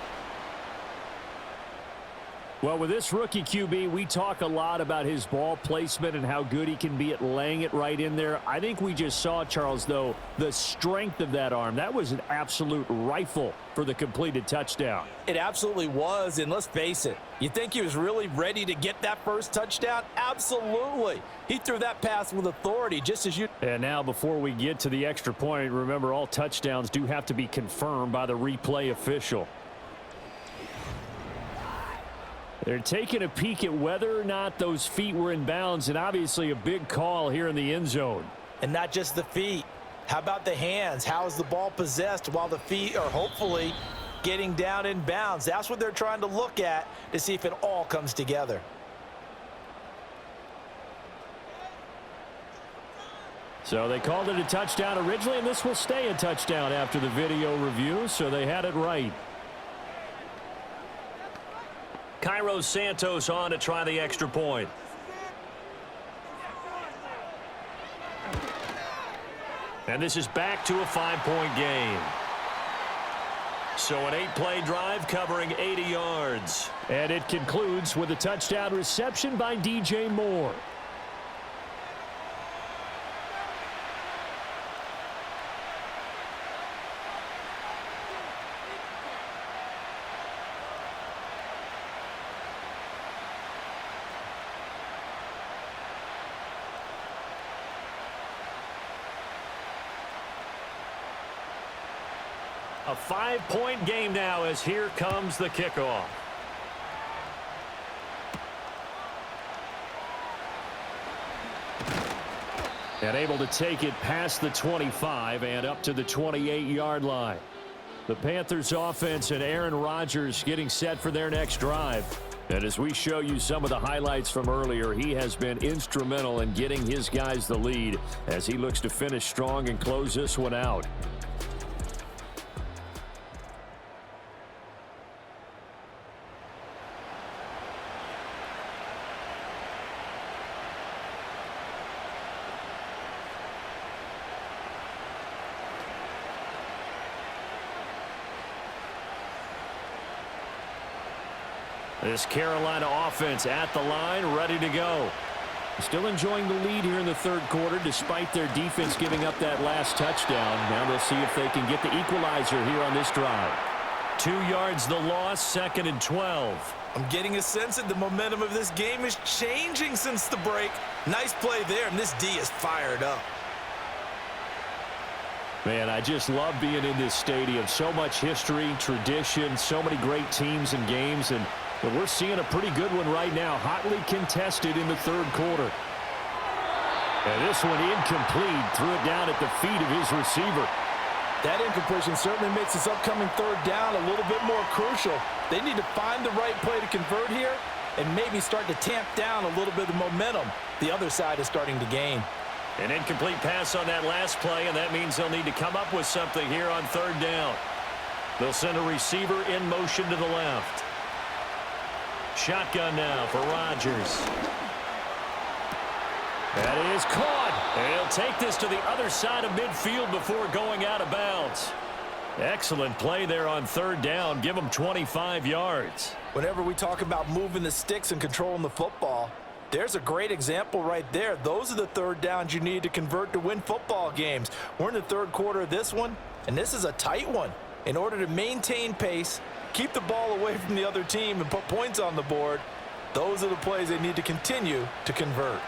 Well, with this rookie QB, we talk a lot about his ball placement and how good he can be at laying it right in there. I think we just saw, Charles, though, the strength of that arm. That was an absolute rifle for the completed touchdown. It absolutely was, and let's face it, you think he was really ready to get that first touchdown? Absolutely. He threw that pass with authority, just as you... And now, before we get to the extra point, remember, all touchdowns do have to be confirmed by the replay official. They're taking a peek at whether or not those feet were in bounds, and obviously a big call here in the end zone. And not just the feet. How about the hands? How is the ball possessed while the feet are hopefully getting down in bounds? That's what they're trying to look at to see if it all comes together. So they called it a touchdown originally, and this will stay a touchdown after the video review, so they had it right. Cairo Santos on to try the extra point. And this is back to a 5-point game. So an 8-play drive covering 80 yards. And it concludes with a touchdown reception by DJ Moore. A 5-point game now as here comes the kickoff. And able to take it past the 25 and up to the 28-yard line. The Panthers offense and Aaron Rodgers getting set for their next drive. And as we show you some of the highlights from earlier, he has been instrumental in getting his guys the lead as he looks to finish strong and close this one out. This Carolina offense at the line, ready to go. Still enjoying the lead here in the third quarter despite their defense giving up that last touchdown. Now they'll see if they can get the equalizer here on this drive. 2 yards the loss, 2nd and 12. I'm getting a sense that the momentum of this game is changing since the break. Nice play there, and this D is fired up. Man, I just love being in this stadium. So much history, tradition, so many great teams and games, and we're seeing a pretty good one right now, hotly contested in the third quarter. And this one incomplete, threw it down at the feet of his receiver. That incompletion certainly makes this upcoming third down a little bit more crucial. They need to find the right play to convert here and maybe start to tamp down a little bit of momentum the other side is starting to gain. An incomplete pass on that last play, and that means they'll need to come up with something here on third down. They'll send a receiver in motion to the left. Shotgun now for Rodgers. That is caught. And he'll take this to the other side of midfield before going out of bounds. Excellent play there on third down. Give them 25 yards. Whenever we talk about moving the sticks and controlling the football, there's a great example right there. Those are the third downs you need to convert to win football games. We're in the third quarter of this one, and this is a tight one. In order to maintain pace, keep the ball away from the other team, and put points on the board, those are the plays they need to continue to convert.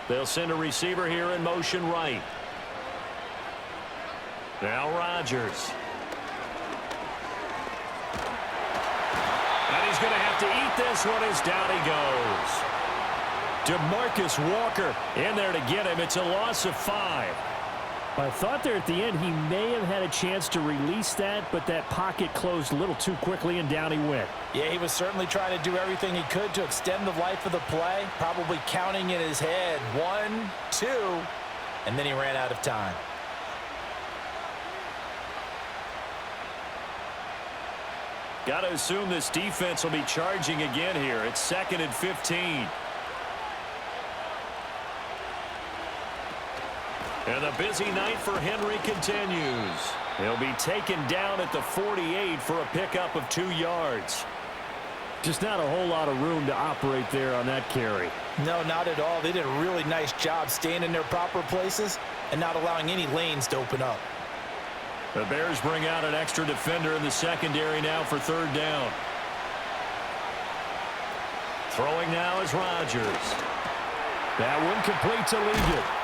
They'll send a receiver here in motion right. Now Rodgers. And he's going to have to eat this one as down he goes. DeMarcus Walker in there to get him. It's a loss of 5. I thought there at the end he may have had a chance to release that, but that pocket closed a little too quickly, and down he went. Yeah, he was certainly trying to do everything he could to extend the life of the play, probably counting in his head 1, 2, and then he ran out of time. Got to assume this defense will be charging again here. It's 2nd and 15. And the busy night for Henry continues. He'll be taken down at the 48 for a pickup of 2 yards. Just not a whole lot of room to operate there on that carry. No, not at all. They did a really nice job staying in their proper places and not allowing any lanes to open up. The Bears bring out an extra defender in the secondary now for 3rd down. Throwing now is Rodgers. That one complete to Ligon.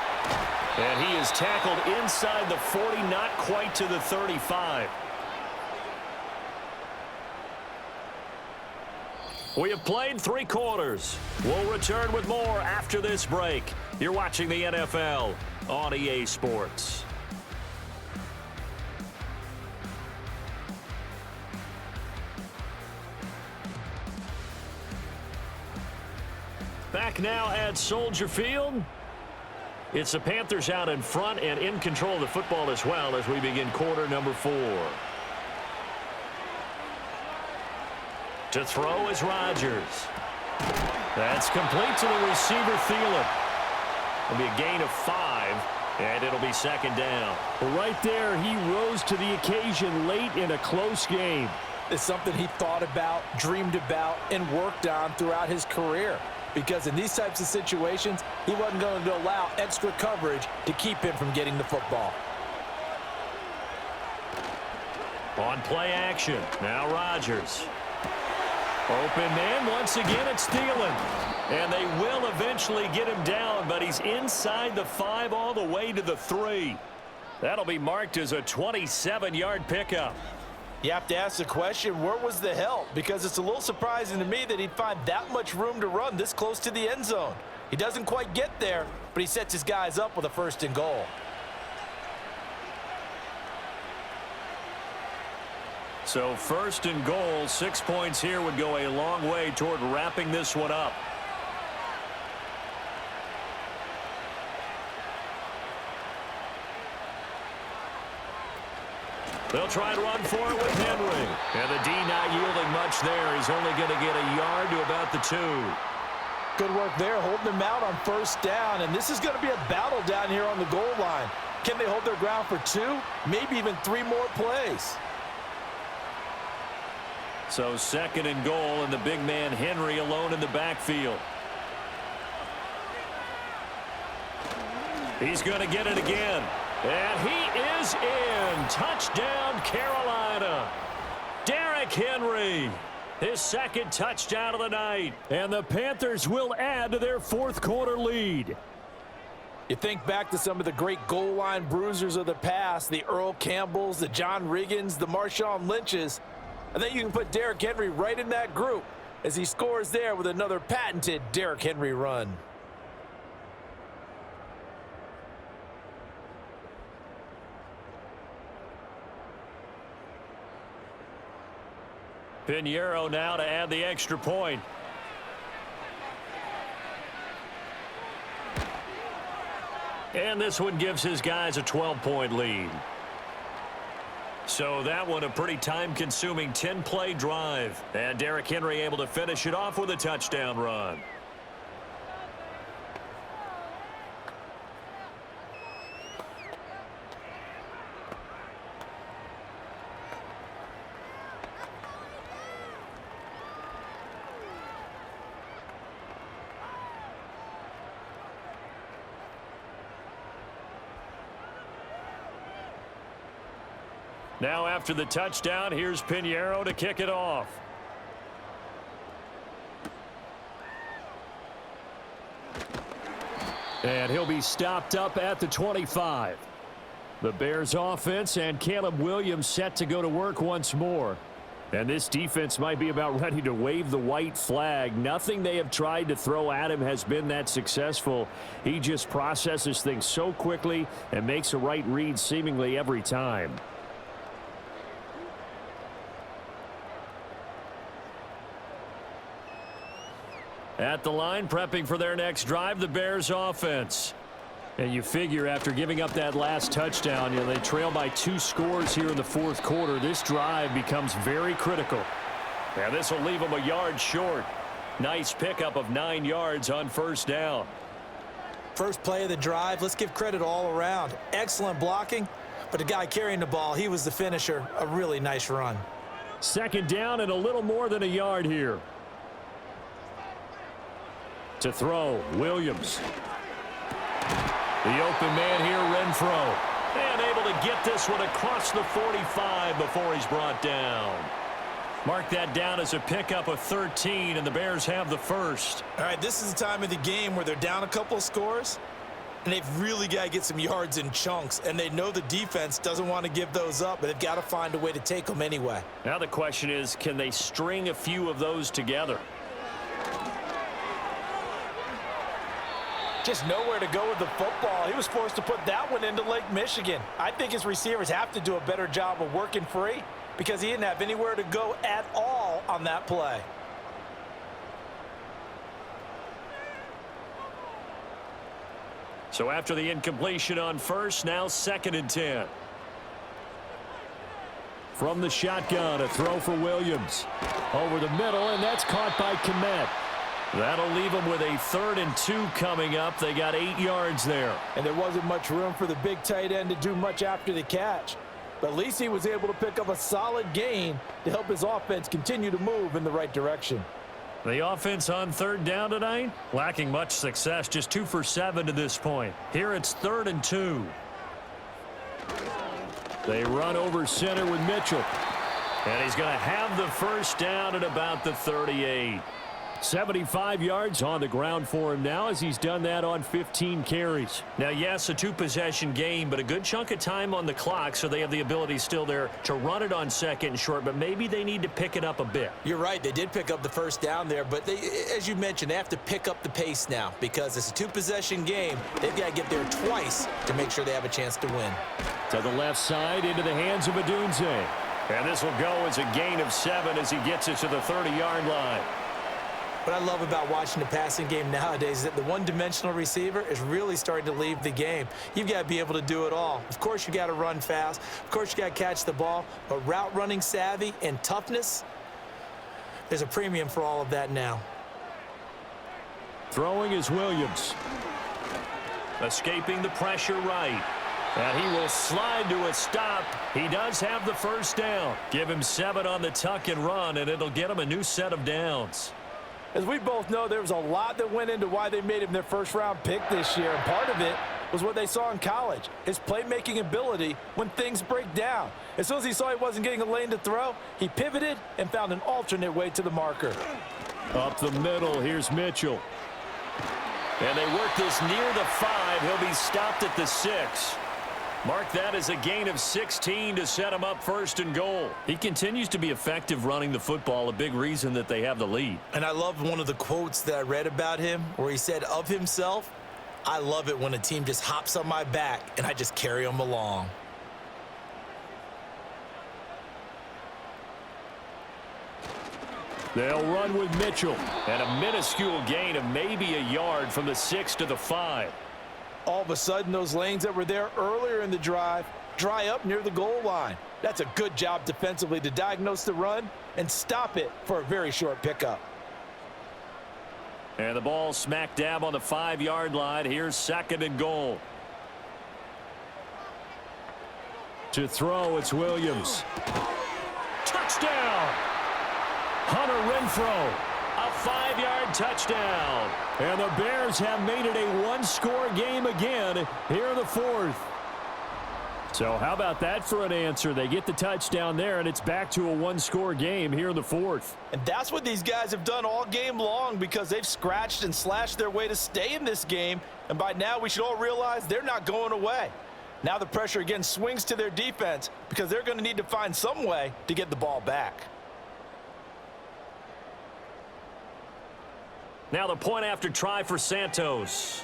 And he is tackled inside the 40, not quite to the 35. We have played 3 quarters. We'll return with more after this break. You're watching the NFL on EA Sports. Back now at Soldier Field. It's the Panthers out in front and in control of the football as well as we begin quarter number 4. To throw is Rodgers. That's complete to the receiver, Thielen. It'll be a gain of 5, and it'll be 2nd down. Well, right there, he rose to the occasion late in a close game. It's something he thought about, dreamed about, and worked on throughout his career. Because in these types of situations, he wasn't going to allow extra coverage to keep him from getting the football. On play action, now Rodgers. Open man, once again it's Thielen. And they will eventually get him down, but he's inside the 5 all the way to the 3. That'll be marked as a 27-yard pickup. You have to ask the question, where was the help? Because it's a little surprising to me that he'd find that much room to run this close to the end zone. He doesn't quite get there, but he sets his guys up with a 1st and goal. So 1st and goal, 6 points here would go a long way toward wrapping this one up. They'll try to run for it with Henry. And the D not yielding much there. He's only going to get a yard to about the 2. Good work there, holding him out on 1st down. And this is going to be a battle down here on the goal line. Can they hold their ground for 2, maybe even 3 more plays? So 2nd and goal, and the big man Henry alone in the backfield. He's going to get it again. And he is in. Touchdown, Carolina. Derrick Henry, his 2nd touchdown of the night. And the Panthers will add to their 4th quarter lead. You think back to some of the great goal line bruisers of the past, the Earl Campbells, the John Riggins, the Marshawn Lynches. I think you can put Derrick Henry right in that group as he scores there with another patented Derrick Henry run. Pinheiro now to add the extra point. And this one gives his guys a 12-point lead. So that one a pretty time-consuming 10-play drive. And Derrick Henry able to finish it off with a touchdown run. Now after the touchdown, here's Pinheiro to kick it off. And he'll be stopped up at the 25. The Bears offense and Caleb Williams set to go to work once more. And this defense might be about ready to wave the white flag. Nothing they have tried to throw at him has been that successful. He just processes things so quickly and makes a right read seemingly every time. At the line, prepping for their next drive, the Bears offense. And you figure after giving up that last touchdown, they trail by 2 scores here in the 4th quarter. This drive becomes very critical. And this will leave them a yard short. Nice pickup of 9 yards on 1st down. First play of the drive, let's give credit all around. Excellent blocking, but the guy carrying the ball, he was the finisher. A really nice run. Second down and a little more than a yard here. To throw, Williams. The open man here, Renfro. And able to get this one across the 45 before he's brought down. Mark that down as a pickup of 13, and the Bears have the first. All right, this is the time of the game where they're down a couple of scores, and they've really got to get some yards in chunks, and they know the defense doesn't want to give those up, but they've got to find a way to take them anyway. Now the question is, can they string a few of those together? Just nowhere to go with the football. He was forced to put that one into Lake Michigan. I think his receivers have to do a better job of working free because he didn't have anywhere to go at all on that play. So after the incompletion on first, now 2nd and 10. From the shotgun, a throw for Williams. Over the middle, and that's caught by Kmet. That'll leave them with a 3rd and 2 coming up. They got 8 yards there. And there wasn't much room for the big tight end to do much after the catch. But at least he was able to pick up a solid gain to help his offense continue to move in the right direction. The offense on 3rd down tonight, lacking much success, just 2 for 7 to this point. Here it's 3rd and 2. They run over center with Mitchell. And he's going to have the first down at about the 38. 75 yards on the ground for him now as he's done that on 15 carries. Now, yes, a 2-possession game, but a good chunk of time on the clock, so they have the ability still there to run it on 2nd and short, but maybe they need to pick it up a bit. You're right. They did pick up the first down there, but they, as you mentioned, they have to pick up the pace now because it's a 2-possession game. They've got to get there twice to make sure they have a chance to win. To the left side into the hands of Adunze. And this will go as a gain of 7 as he gets it to the 30-yard line. What I love about watching the passing game nowadays is that the one-dimensional receiver is really starting to leave the game. You've got to be able to do it all. Of course, you got to run fast. Of course, you got to catch the ball. But route running savvy and toughness, there's a premium for all of that now. Throwing is Williams. Escaping the pressure right. And he will slide to a stop. He does have the first down. Give him 7 on the tuck and run, and it'll get him a new set of downs. As we both know, there was a lot that went into why they made him their first-round pick this year, and part of it was what they saw in college, his playmaking ability when things break down. As soon as he saw he wasn't getting a lane to throw, he pivoted and found an alternate way to the marker. Up the middle, here's Mitchell. And they work this near the 5. He'll be stopped at the 6. Mark that as a gain of 16 to set him up 1st and goal. He continues to be effective running the football, a big reason that they have the lead. And I love one of the quotes that I read about him where he said of himself, "I love it when a team just hops on my back and I just carry them along." They'll run with Mitchell. And a minuscule gain of maybe a yard from the 6 to the 5. All of a sudden, those lanes that were there earlier in the drive dry up near the goal line. That's a good job defensively to diagnose the run and stop it for a very short pickup. And the ball smack dab on the 5-yard line. Here's 2nd and goal. To throw, it's Williams. Touchdown! Hunter Renfro. A 5-yard touchdown. And the Bears have made it a 1-score game again here in the 4th. So how about that for an answer? They get the touchdown there, and it's back to a 1-score game here in the 4th. And that's what these guys have done all game long because they've scratched and slashed their way to stay in this game. And by now, we should all realize they're not going away. Now the pressure again swings to their defense because they're going to need to find some way to get the ball back. Now the point after try for Santos.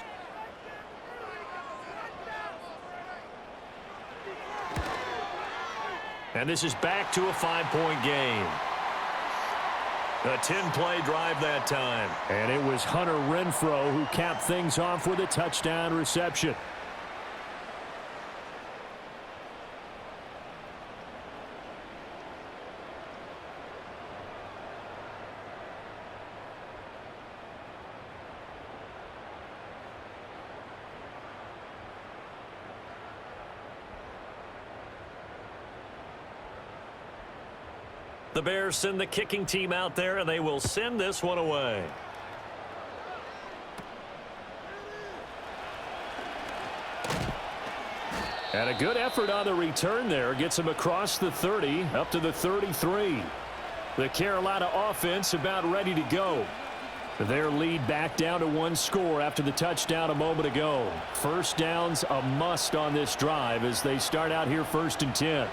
And this is back to a 5-point game. A 10-play drive that time. And it was Hunter Renfro who capped things off with a touchdown reception. The Bears send the kicking team out there, and they will send this one away. And a good effort on the return there. Gets him across the 30, up to the 33. The Carolina offense about ready to go. Their lead back down to 1 score after the touchdown a moment ago. First down's a must on this drive as they start out here 1st and 10.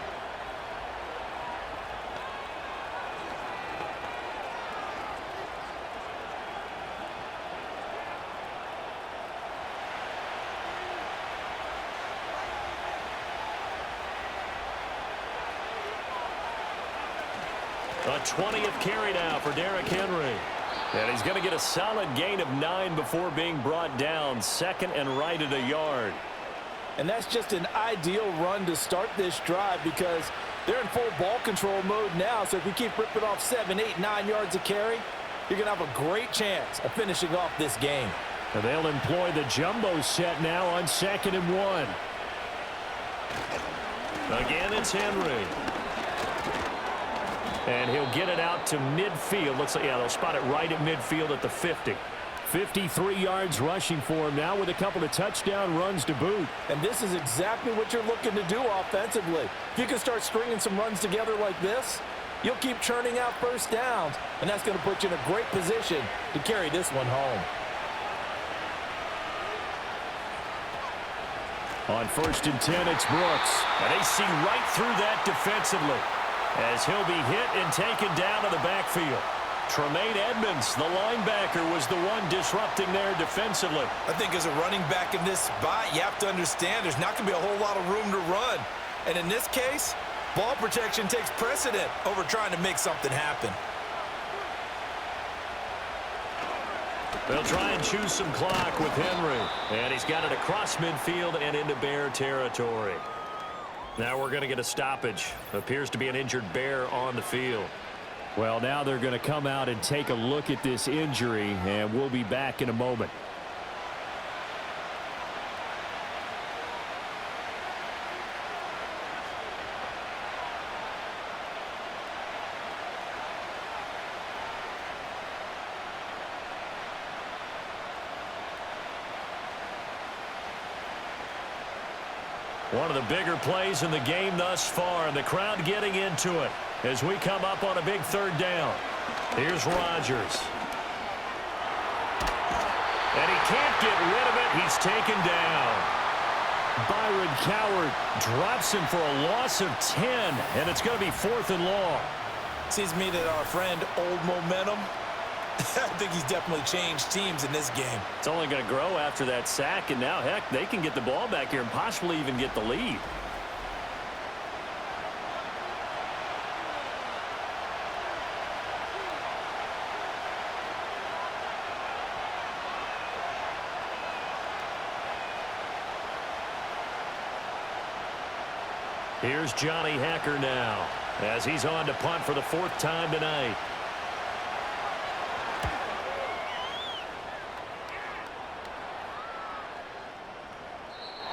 A 20th carry now for Derrick Henry. And he's going to get a solid gain of 9 before being brought down. 2nd and right at a yard. And that's just an ideal run to start this drive because they're in full ball control mode now. So if you keep ripping off 7, 8, 9 yards a carry, you're going to have a great chance of finishing off this game. And they'll employ the jumbo set now on 2nd and 1. Again, it's Henry. And he'll get it out to midfield. Looks like, yeah, they'll spot it right at midfield at the 50. 53 yards rushing for him now with a couple of touchdown runs to boot. And this is exactly what you're looking to do offensively. If you can start stringing some runs together like this, you'll keep churning out first downs, and that's going to put you in a great position to carry this one home. On 1st and 10, it's Brooks. And they see right through that defensively, as he'll be hit and taken down to the backfield. Tremaine Edmonds, the linebacker, was the one disrupting there defensively. I think as a running back in this spot, you have to understand there's not going to be a whole lot of room to run. And in this case, ball protection takes precedent over trying to make something happen. They'll try and choose some clock with Henry. And he's got it across midfield and into Bear territory. Now we're going to get a stoppage. Appears to be an injured Bear on the field. Well, now they're going to come out and take a look at this injury, and we'll be back in a moment. One of the bigger plays in the game thus far, and the crowd getting into it as we come up on a big 3rd down. Here's Rodgers. And he can't get rid of it. He's taken down. Byron Coward drops him for a loss of 10, and it's going to be 4th and long. Seems to me that our friend Old Momentum, I think he's definitely changed teams in this game. It's only going to grow after that sack, and now, heck, they can get the ball back here and possibly even get the lead. Here's Johnny Hacker now as he's on to punt for the 4th time tonight.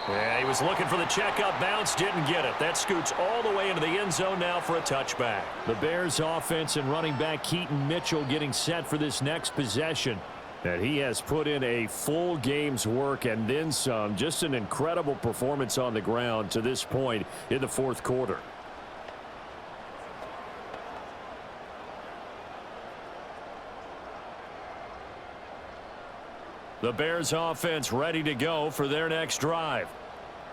Yeah, he was looking for the checkup bounce, didn't get it. That scoots all the way into the end zone now for a touchback. The Bears offense and running back Keaton Mitchell getting set for this next possession. And he has put in a full game's work and then some. Just an incredible performance on the ground to this point in the 4th quarter. The Bears offense ready to go for their next drive.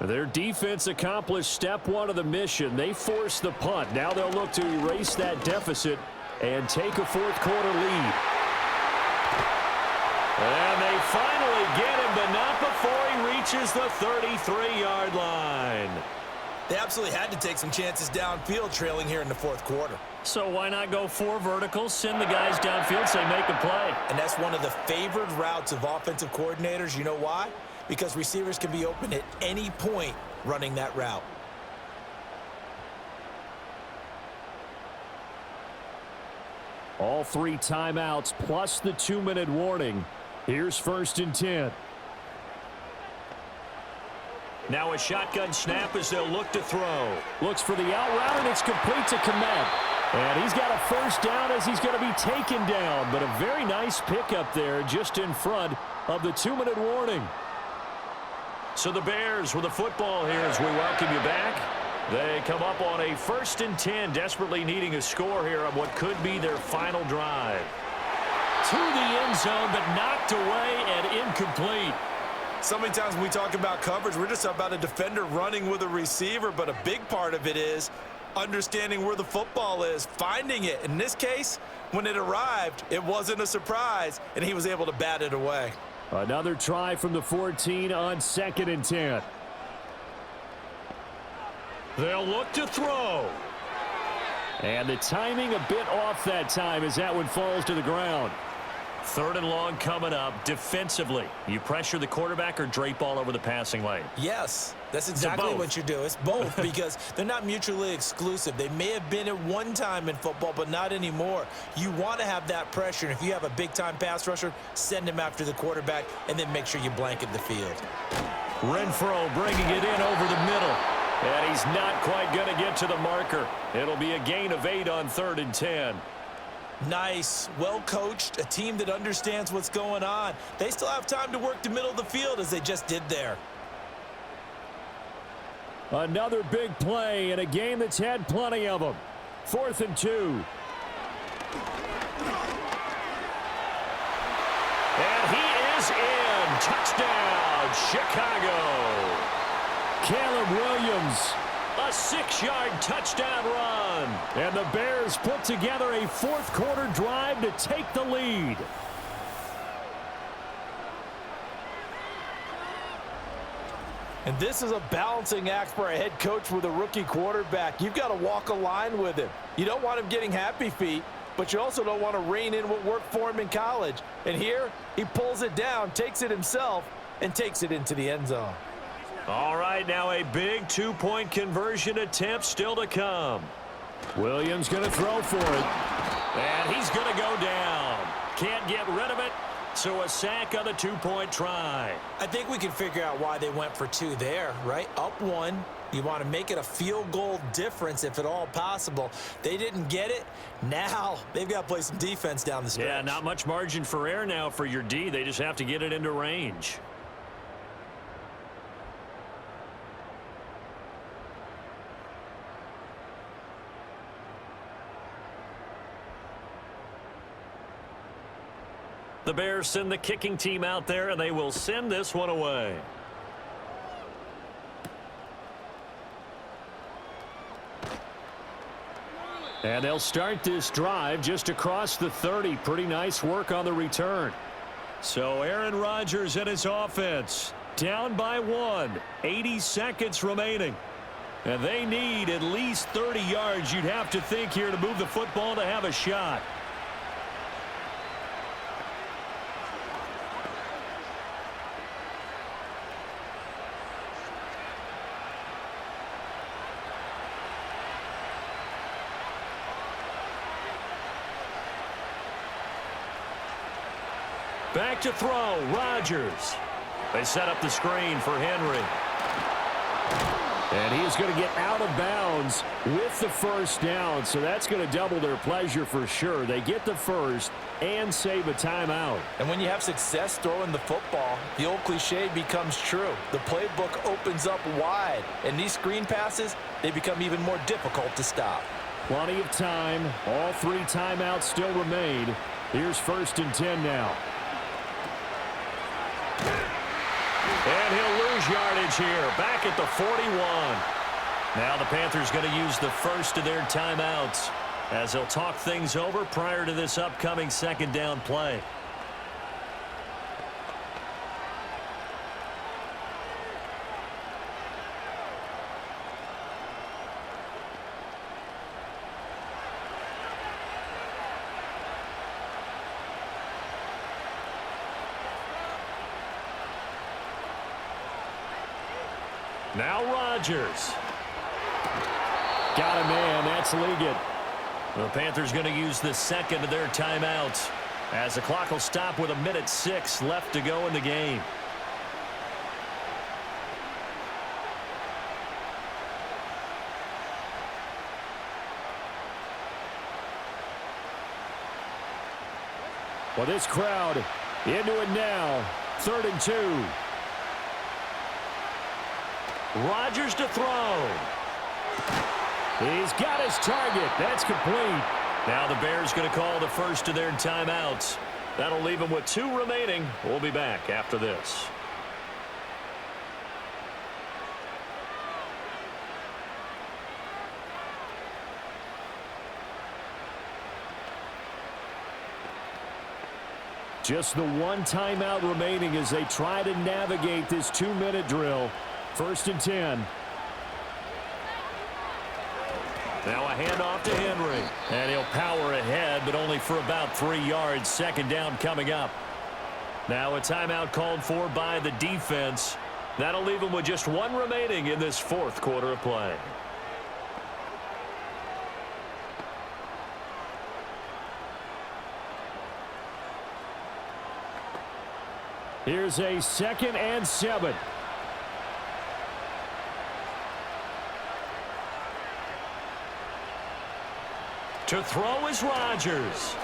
Their defense accomplished step 1 of the mission. They forced the punt. Now they'll look to erase that deficit and take a 4th quarter lead. And they finally get him, but not before he reaches the 33-yard line. They absolutely had to take some chances downfield trailing here in the 4th quarter. So why not go 4 verticals, send the guys downfield, say make a play? And that's one of the favored routes of offensive coordinators. You know why? Because receivers can be open at any point running that route. All 3 timeouts plus the 2-minute warning. Here's 1st and 10. Now a shotgun snap as they'll look to throw. Looks for the out route, and it's complete to Komet. And he's got a first down as he's going to be taken down. But a very nice pickup there just in front of the 2-minute warning. So the Bears with the football here as we welcome you back. They come up on a 1st and 10, desperately needing a score here on what could be their final drive. To the end zone, but knocked away and incomplete. So many times when we talk about coverage, we're just about a defender running with a receiver, but a big part of it is understanding where the football is, finding it. In this case, when it arrived, it wasn't a surprise, and he was able to bat it away. Another try from the 14 on 2nd and 10. They'll look to throw. And the timing a bit off that time as that one falls to the ground. 3rd and long coming up. Defensively, you pressure the quarterback or drape all over the passing lane? Yes, that's exactly what you do. It's both because they're not mutually exclusive. They may have been at one time in football, but not anymore. You want to have that pressure. And if you have a big-time pass rusher, send him after the quarterback and then make sure you blanket the field. Renfro bringing it in over the middle. And he's not quite going to get to the marker. It'll be a gain of 8 on 3rd and 10. Nice, well coached, a team that understands what's going on. They still have time to work the middle of the field as they just did there. Another big play in a game that's had plenty of them. 4th and 2. And he is in. Touchdown, Chicago. Caleb Williams, a 6-yard touchdown run. And the Bears put together a 4th quarter drive to take the lead. And this is a balancing act for a head coach with a rookie quarterback. You've got to walk a line with him. You don't want him getting happy feet, but you also don't want to rein in what worked for him in college. And here, he pulls it down, takes it himself, and takes it into the end zone. All right, now a big 2-point conversion attempt still to come. Williams going to throw for it. And he's going to go down. Can't get rid of it, so a sack on the 2-point try. I think we can figure out why they went for 2 there, right? Up 1. You want to make it a field goal difference if at all possible. They didn't get it. Now they've got to play some defense down the stretch. Yeah, not much margin for error now for your D. They just have to get it into range. The Bears send the kicking team out there, and they will send this one away. And they'll start this drive just across the 30. Pretty nice work on the return. So Aaron Rodgers and his offense down by 1. 80 seconds remaining. And they need at least 30 yards, you'd have to think, here to move the football to have a shot. Back to throw, Rodgers. They set up the screen for Henry. And he is going to get out of bounds with the first down, so that's going to double their pleasure for sure. They get the first and save a timeout. And when you have success throwing the football, the old cliche becomes true. The playbook opens up wide, and these screen passes, they become even more difficult to stop. Plenty of time. All 3 timeouts still remain. Here's 1st and 10 now. And he'll lose yardage here, back at the 41. Now the Panthers going to use the first of their timeouts as they'll talk things over prior to this upcoming 2nd down play. Now Rodgers. Got a man. That's Liggett. The Panthers going to use the 2nd of their timeouts as the clock will stop with 1:06 left to go in the game. Well, this crowd into it now. 3rd and 2. Rodgers to throw. He's got his target. That's complete. Now the Bears going to call the first of their timeouts. That'll leave them with 2 remaining. We'll be back after this. Just the 1 timeout remaining as they try to navigate this 2-minute drill. 1st and 10. Now a handoff to Henry. And he'll power ahead, but only for about 3 yards. 2nd down coming up. Now a timeout called for by the defense. That'll leave them with just 1 remaining in this 4th quarter of play. Here's a 2nd and 7. To throw is Rodgers.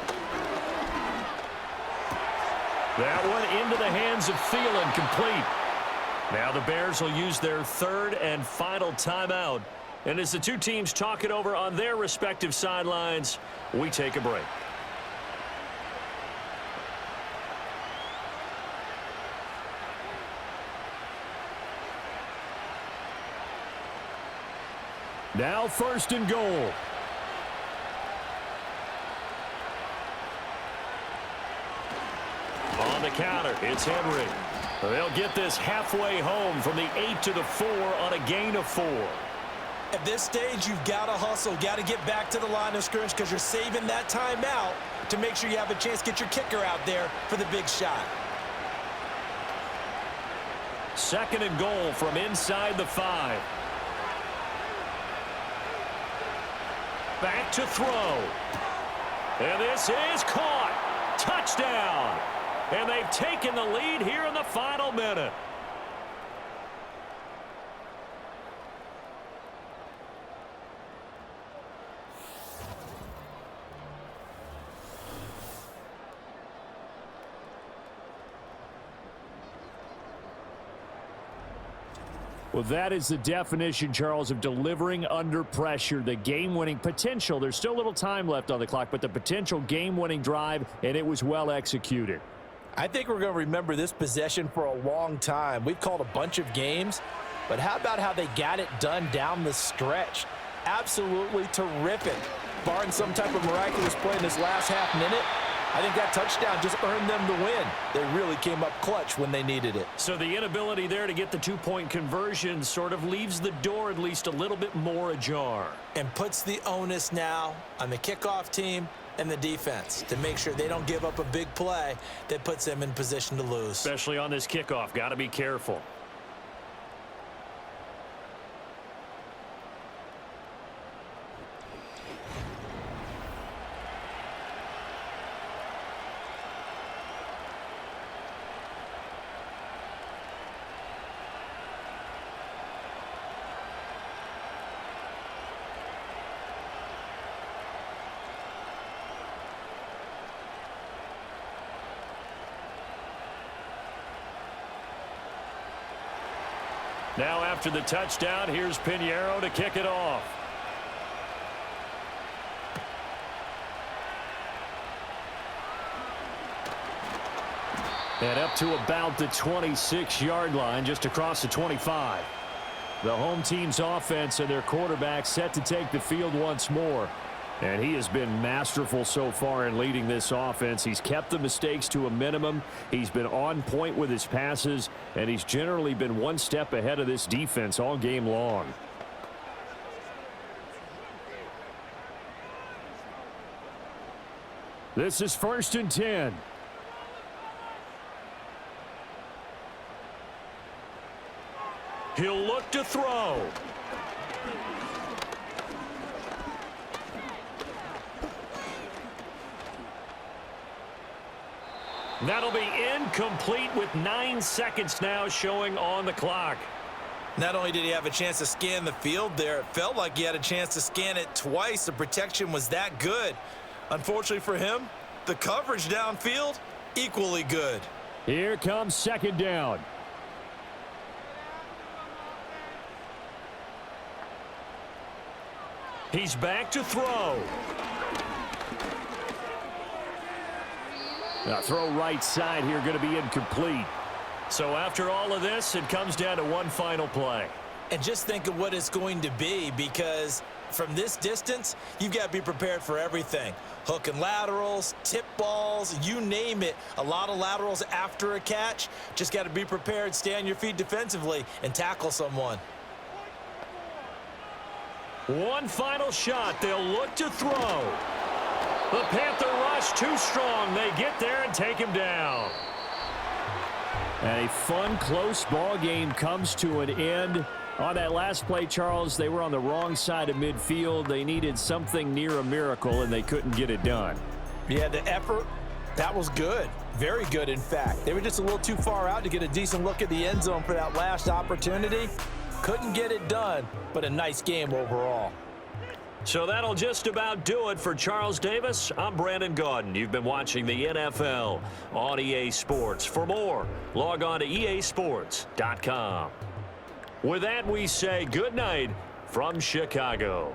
That one into the hands of Thielen, complete. Now the Bears will use their 3rd and final timeout. And as the 2 teams talk it over on their respective sidelines, we take a break. Now 1st and goal. On the counter, it's Henry. They'll get this halfway home from the 8 to the 4 on a gain of 4. At this stage, you've got to hustle, got to get back to the line of scrimmage because you're saving that timeout to make sure you have a chance to get your kicker out there for the big shot. 2nd and goal from inside the 5. Back to throw. And this is caught. Touchdown. And they've taken the lead here in the final minute. Well, that is the definition, Charles, of delivering under pressure. The game-winning potential. There's still a little time left on the clock, but the potential game-winning drive, and it was well executed. I think we're going to remember this possession for a long time. We've called a bunch of games, but how about how they got it done down the stretch? Absolutely terrific. Barring some type of miraculous play in this last half minute, I think that touchdown just earned them the win. They really came up clutch when they needed it. So the inability there to get the 2-point conversion sort of leaves the door at least a little bit more ajar. And puts the onus now on the kickoff team and the defense to make sure they don't give up a big play that puts them in position to lose. Especially on this kickoff. Got to be careful. Now after the touchdown, here's Pinheiro to kick it off. And up to about the 26-yard line, just across the 25. The home team's offense and their quarterback set to take the field once more. And he has been masterful so far in leading this offense. He's kept the mistakes to a minimum. He's been on point with his passes, and he's generally been one step ahead of this defense all game long. This is 1st and 10. He'll look to throw. That'll be incomplete with 9 seconds now showing on the clock. Not only did he have a chance to scan the field there, it felt like he had a chance to scan it twice. The protection was that good. Unfortunately for him, The coverage downfield, equally good. Here comes second down. He's back to throw. Now throw right side here, going to be incomplete. So after all of this, it comes down to one final play. And just think of what it's going to be, because from this distance, you've got to be prepared for everything. Hook and laterals, tip balls, you name it. A lot of laterals after a catch. Just got to be prepared, stay on your feet defensively, and tackle someone. One final shot. They'll look to throw. The Panther rush too strong. They get there and take him down. And a fun, close ball game comes to an end. On that last play, Charles, they were on the wrong side of midfield. They needed something near a miracle, and they couldn't get it done. Yeah, the effort, that was good. Very good, in fact. They were just a little too far out to get a decent look at the end zone for that last opportunity. Couldn't get it done, but a nice game overall. So that'll just about do it for Charles Davis. I'm Brandon Gaudin. You've been watching the NFL on EA Sports. For more, log on to easports.com. With that, we say good night from Chicago.